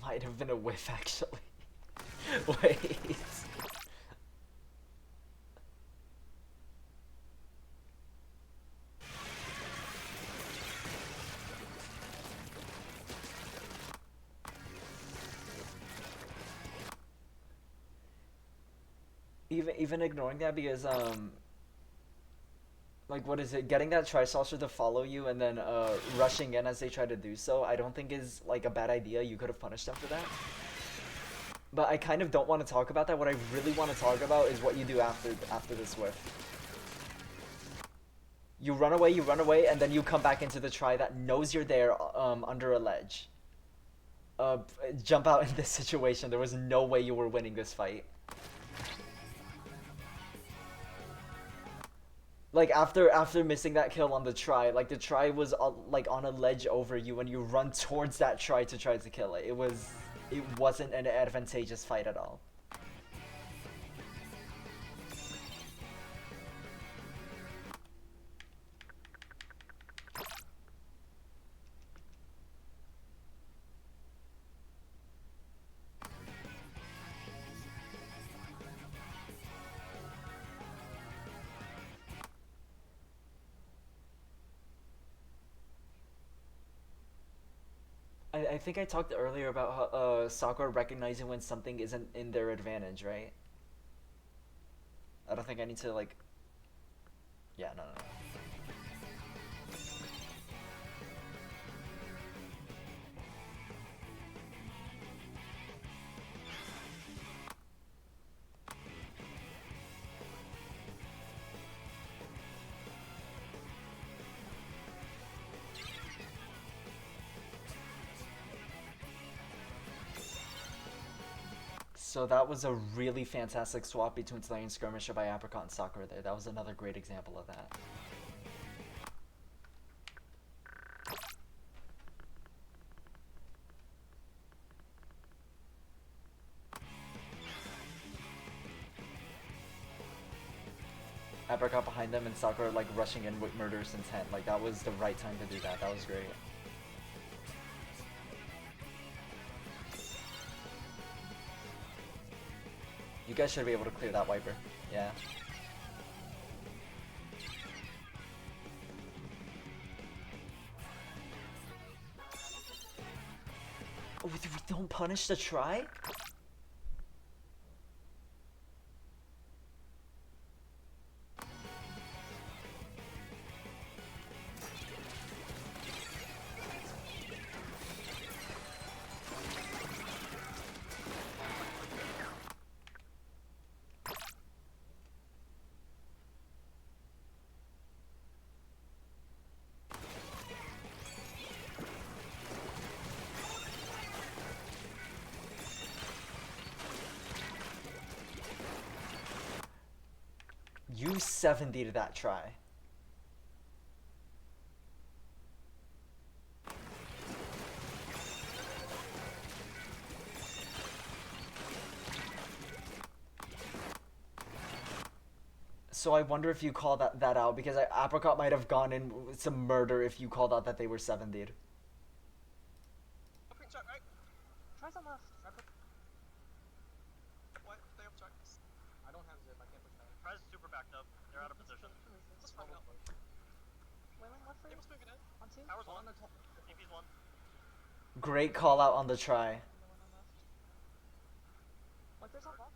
Might have been a whiff, actually. Wait. Even ignoring that because like what is it? Getting that Tri-Saucer to follow you and then rushing in as they try to do so, I don't think is like a bad idea. You could have punished them for that. But I kind of don't want to talk about that. What I really want to talk about is what you do after this whiff. You run away, and then you come back into the Tri that knows you're there under a ledge. Jump out in this situation. There was no way you were winning this fight. Like after missing that kill on the Tri, like the Tri was like on a ledge over you and you run towards that Tri to try to kill it. It wasn't an advantageous fight at all. I think I talked earlier about how, Sakura recognizing when something isn't in their advantage, right? I don't think I need to, like... Yeah, no. So that was a really fantastic swap between Slayer and Skirmisher by Apricot and Sakura there. That was another great example of that. Apricot behind them and Sakura like rushing in with murderous intent. Like that was the right time to do that. That was great. You guys should be able to clear that wiper. Yeah. Oh, we don't punish the try? You 70'd that try. So I wonder if you call that out, because Apricot might have gone in with some murder if you called out that they were 70'd. Opening check, right? Tries on left. What? They have check. I don't have zip. I can't push that. Tries super backed up. They're out of position. Just fucking up. Wailing left for They you. must move it in. On 2. Towers On one. the top. TP's one. Great call out on the try. And the one on left. Wipers on left.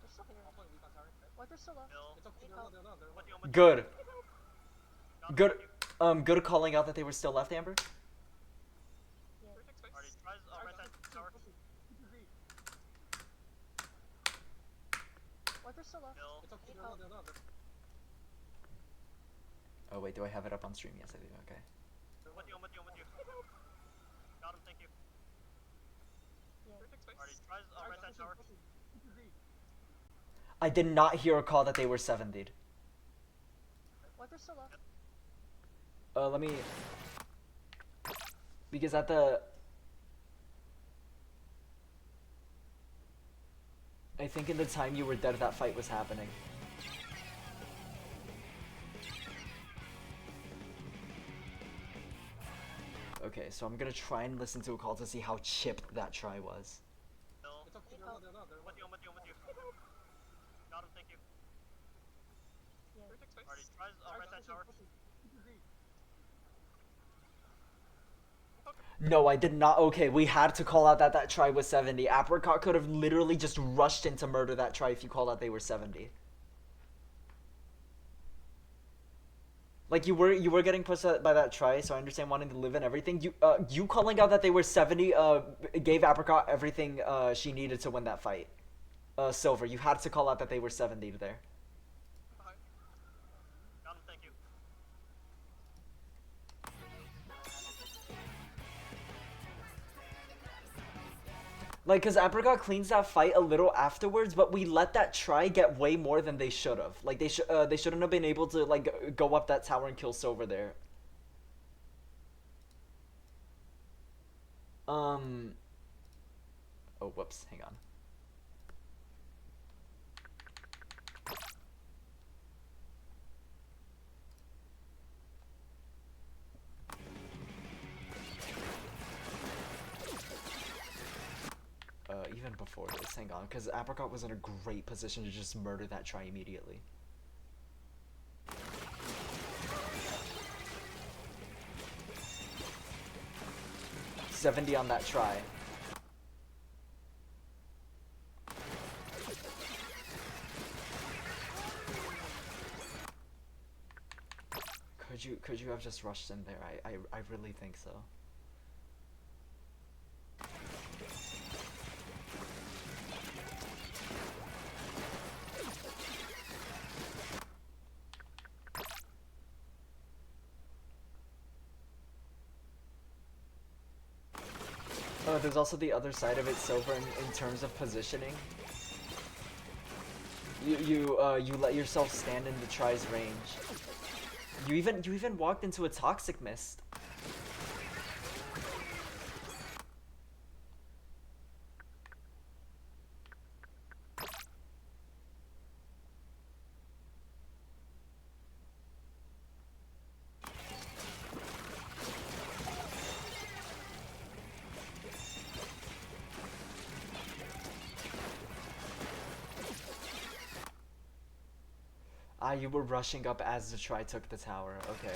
They're still here. I'll play weak on tower. Okay. Wipers still left. Bill. It's okay. Need They're help. low. They're low. With you, with you. Good. Got Good. you. Good calling out that they were still left, Amber. Yeah. Three takes space. Already tries right side tower. Wipers still left. Bill. It's okay. Need They're low. help. They're low. Oh wait, do I have it up on stream? Yes, I do. Okay. With you, with you, with you. Got him, thank you. Yeah. Three takes space. Already tries right side tower. I did not hear a call that they were 70'd. Wipers still left. Let me... Because at the... I think in the time you were dead, that fight was happening. Okay, so I'm gonna try and listen to a call to see how chipped that try was. Bill. It's okay. They're low. They're low. They're low. With you, with you, with you. Got him, thank you. Yeah. Three takes space. Already tries right side tower. No, I did not. Okay, we had to call out that that try was 70. Apricot could have literally just rushed in to murder that try if you called out they were 70. Like you were getting pushed by that try, so I understand wanting to live and everything. You calling out that they were 70 gave Apricot everything she needed to win that fight. Silver, you had to call out that they were 70 there. Behind. Got him, thank you. Like, cause Apricot cleans that fight a little afterwards, but we let that try get way more than they should have. Like they shouldn't have been able to like go up that tower and kill Silver there. Oh, whoops. Hang on. Even before this, hang on, because Apricot was in a great position to just murder that try immediately. $70 on that try. Could you have just rushed in there? I really think so. There's also the other side of it, Silver, in terms of positioning. You let yourself stand in the try's range. You even walked into a toxic mist. Ah, you were rushing up as the try took the tower. Okay.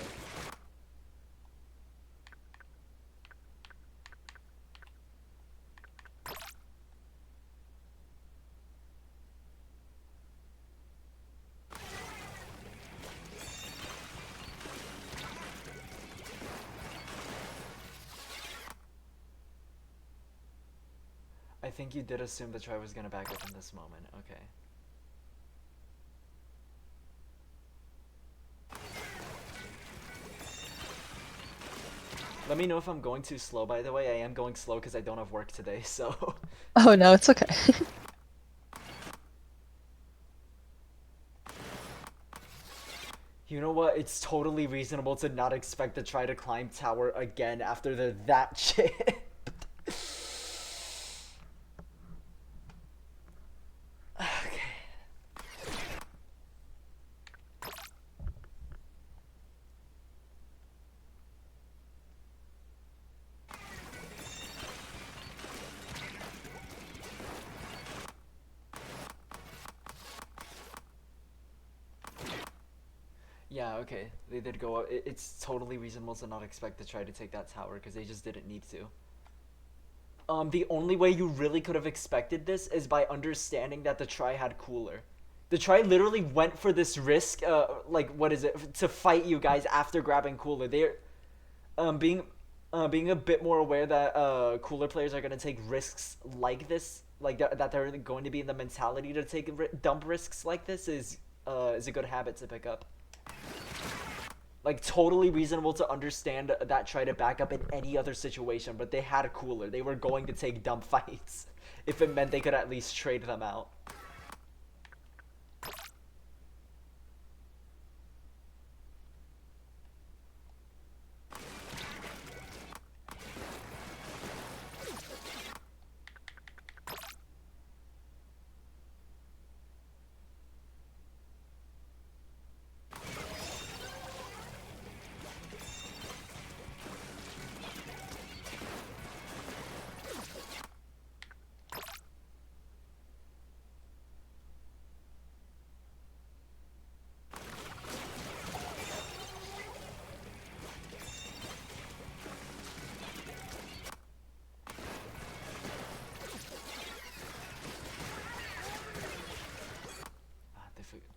I think you did assume the try was gonna back up in this moment. Okay. Let me know if I'm going too slow, by the way. I am going slow because I don't have work today, so... Oh no, it's okay. You know what? It's totally reasonable to not expect to try to climb tower again after they're that chipped. Okay. Yeah, okay. They did go up. It's totally reasonable to not expect to try to take that tower because they just didn't need to. The only way you really could have expected this is by understanding that the try had cooler. The try literally went for this risk, like, what is it, to fight you guys after grabbing cooler. They're, being a bit more aware that, cooler players are gonna take risks like this, like, that they're going to be in the mentality to take dump risks like this is a good habit to pick up. Like, totally reasonable to understand that try to back up in any other situation, but they had a cooler. They were going to take dump fights if it meant they could at least trade them out.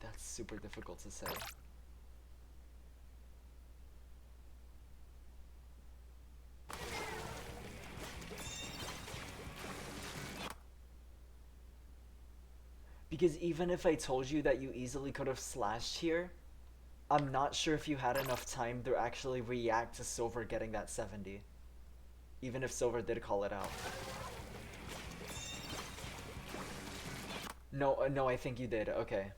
That's super difficult to say. Because even if I told you that you easily could have slashed here, I'm not sure if you had enough time to actually react to Silver getting that 70. Even if Silver did call it out. No, no, I think you did. Okay.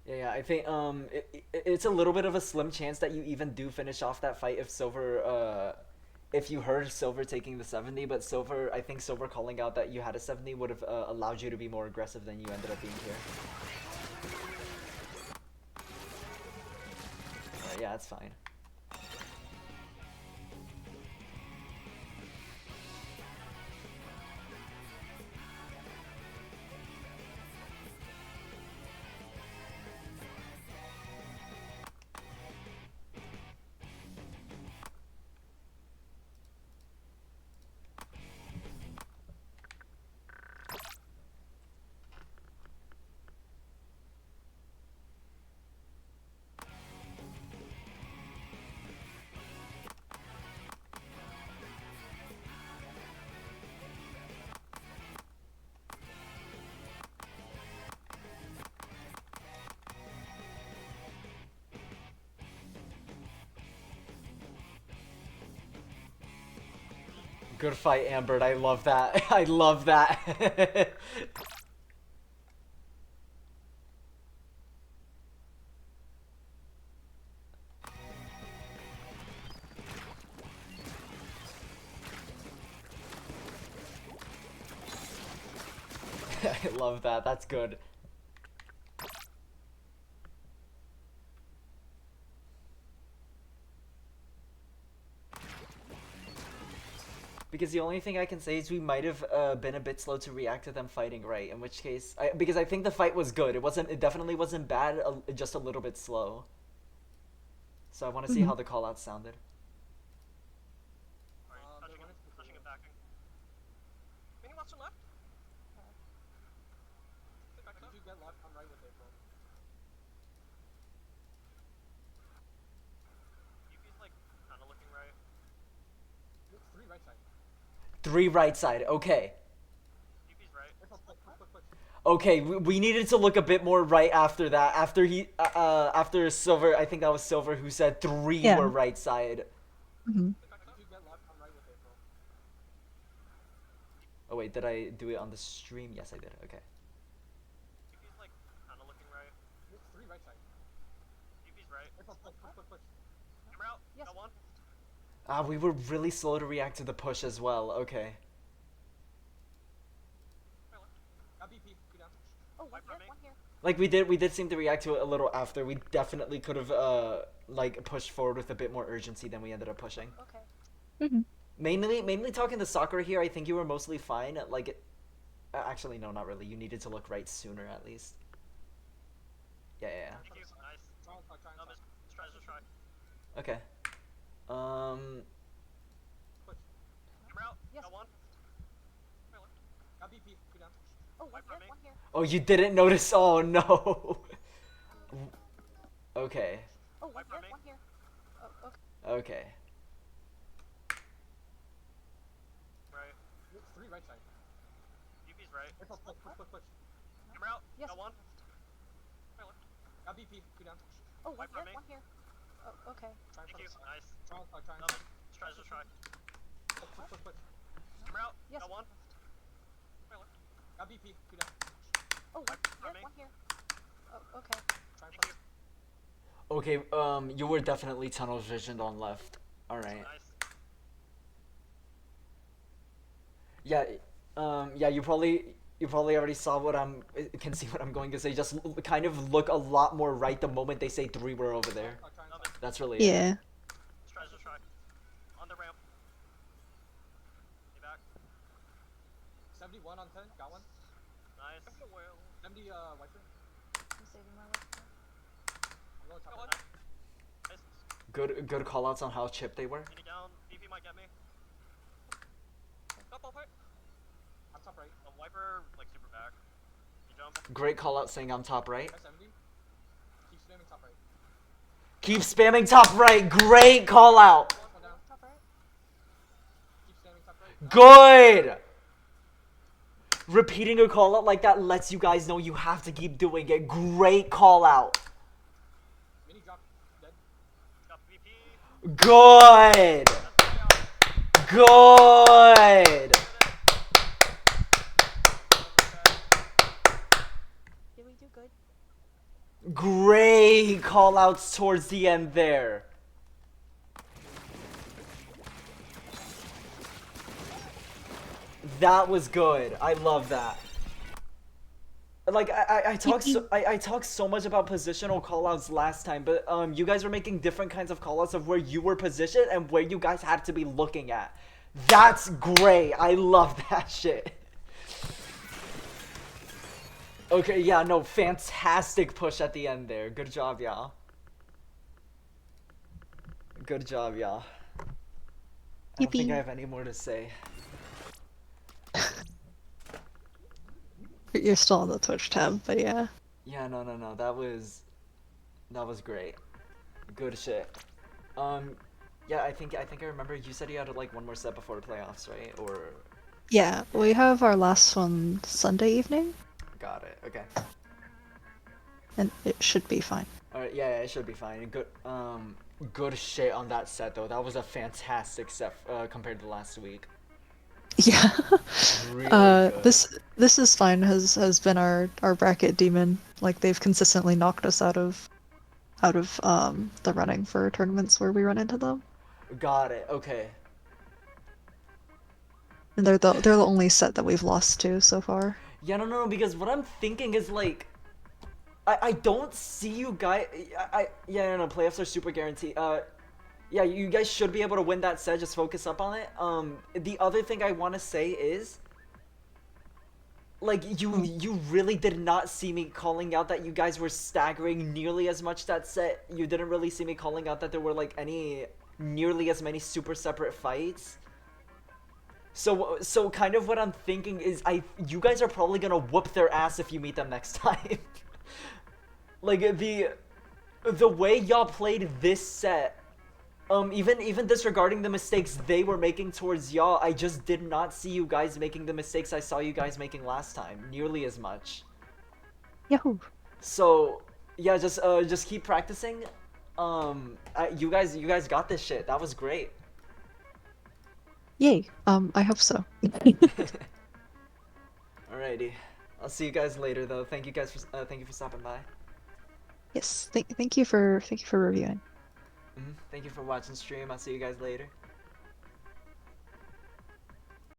Yeah, I think it's a little bit of a slim chance that you even do finish off that fight if Silver if you heard Silver taking the 70, but I think Silver calling out that you had a 70 would have allowed you to be more aggressive than you ended up being here. Yeah, that's fine. Good fight, Ambert. I love that. I love that. I love that. That's good. Because the only thing I can say is we might have been a bit slow to react to them fighting right. In which case, because I think the fight was good. It definitely wasn't bad. Just a little bit slow. So I want to see how the callouts sounded. Alright, They're running touching and backing. Mini monster left. Stay back If up. you get left, I'm right with April. UP's like kinda looking right. Look, 3 right side. 3 right side. Okay. UP's right. April, push. Okay, we needed to look a bit more right after that. After Silver, I think that was Silver who said 3 Yeah. were right side. Hmm. If you get left, I'm right with April. Oh wait, did I do it on the stream? Yes, I did. Okay. UP's like kinda looking right. Look, 3 right side. UP's right. April, push. Camera out. Yes. Got one. We were really slow to react to the push as well. Okay. Got BP, go down. Oh, one Wait for here, me. one here. Like we did seem to react to it a little after. We definitely could have like pushed forward with a bit more urgency than we ended up pushing. Okay. Mainly talking to Soccer here, I think you were mostly fine. Like, actually no, not really. You needed to look right sooner at least. Yeah. Thank you. Nice. Try and start. No, just try. Okay. Push. Camera out. Yes. Got one. Got BP, go down. Oh, one Wait for here, me. one here. Oh, you didn't notice? Oh no. Okay. Oh, one Wait for here, me. one here. Oh, okay. Okay. Right. Look, 3 right side. UP's right. April, push. Camera out. Yes. Got one. Got BP, go down. Oh, one Wait for here, me. one here. Oh, okay. Try and Thank you. start. Nice. Try and start. No, just try. Push. Camera out. Yes. Got one. Got BP, go down. Oh, one Wait for here, me. one here. Oh, okay. Try and Thank you. start. Okay, you were definitely tunnel visioned on left. Alright. Nice. Yeah, yeah, you probably already saw can see what I'm going to say. Just kind of look a lot more right the moment they say 3 were over there. Try and No, start. That's really it. Yeah. Just try. On the ramp. Stay back. 71 on 10, got one. Nice. 70 wiper. I'm saving my life. I'm going top Got one. right. Nice. Good callouts on how chipped they were. Any down. BP might get me. Got ball fight. I'm top right. The wiper like super back. You jump. Great callout saying I'm top right. Got 70. Keep spamming top right. Keep spamming top right. Great callout. One down. Top right. Keep spamming top right. Good. Repeating a callout like that lets you guys know you have to keep doing it. Great callout. Mini drop. Dead. Got BP. Good. Good. Did we do good? Great callouts towards the end there. That was good. I love that. Like I talked so much about positional callouts last time, but you guys were making different kinds of callouts of where you were positioned and where you guys had to be looking at. That's great. I love that shit. Okay, yeah, no, fantastic push at the end there. Good job, y'all. Good job, y'all. I don't think Yippee. I have any more to say. You're still on the Twitch tab, but yeah. Yeah, no, that was great. Good shit. Yeah, I think I remember you said you had like one more set before the playoffs, right? Or Yeah, we have our last one Sunday evening, got it. Okay. and it should be fine. All right, yeah, it should be fine. Good shit on that set though. That was a fantastic set compared to last week. Yeah. Really good. This is fine. Has been our bracket demon. Like they've consistently knocked us out of the running for tournaments where we run into them. Got it. Okay. And they're the only set that we've lost to so far. Yeah, no, because what I'm thinking is like, I don't see you guys. Yeah, no, playoffs are super guaranteed. Yeah, you guys should be able to win that set. Just focus up on it. The other thing I want to say is, like, you really did not see me calling out that you guys were staggering nearly as much that set. You didn't really see me calling out that there were like nearly as many super separate fights. So kind of what I'm thinking is you guys are probably gonna whoop their ass if you meet them next time. Like the way y'all played this set, even disregarding the mistakes they were making towards y'all, I just did not see you guys making the mistakes I saw you guys making last time, nearly as much. Yahoo! So yeah, just keep practicing. You guys got this shit. That was great. Yay! I hope so. Alrighty, I'll see you guys later though. Thank you guys for thank you for stopping by. Yes, thank you for reviewing. Thank you for watching stream. I'll see you guys later.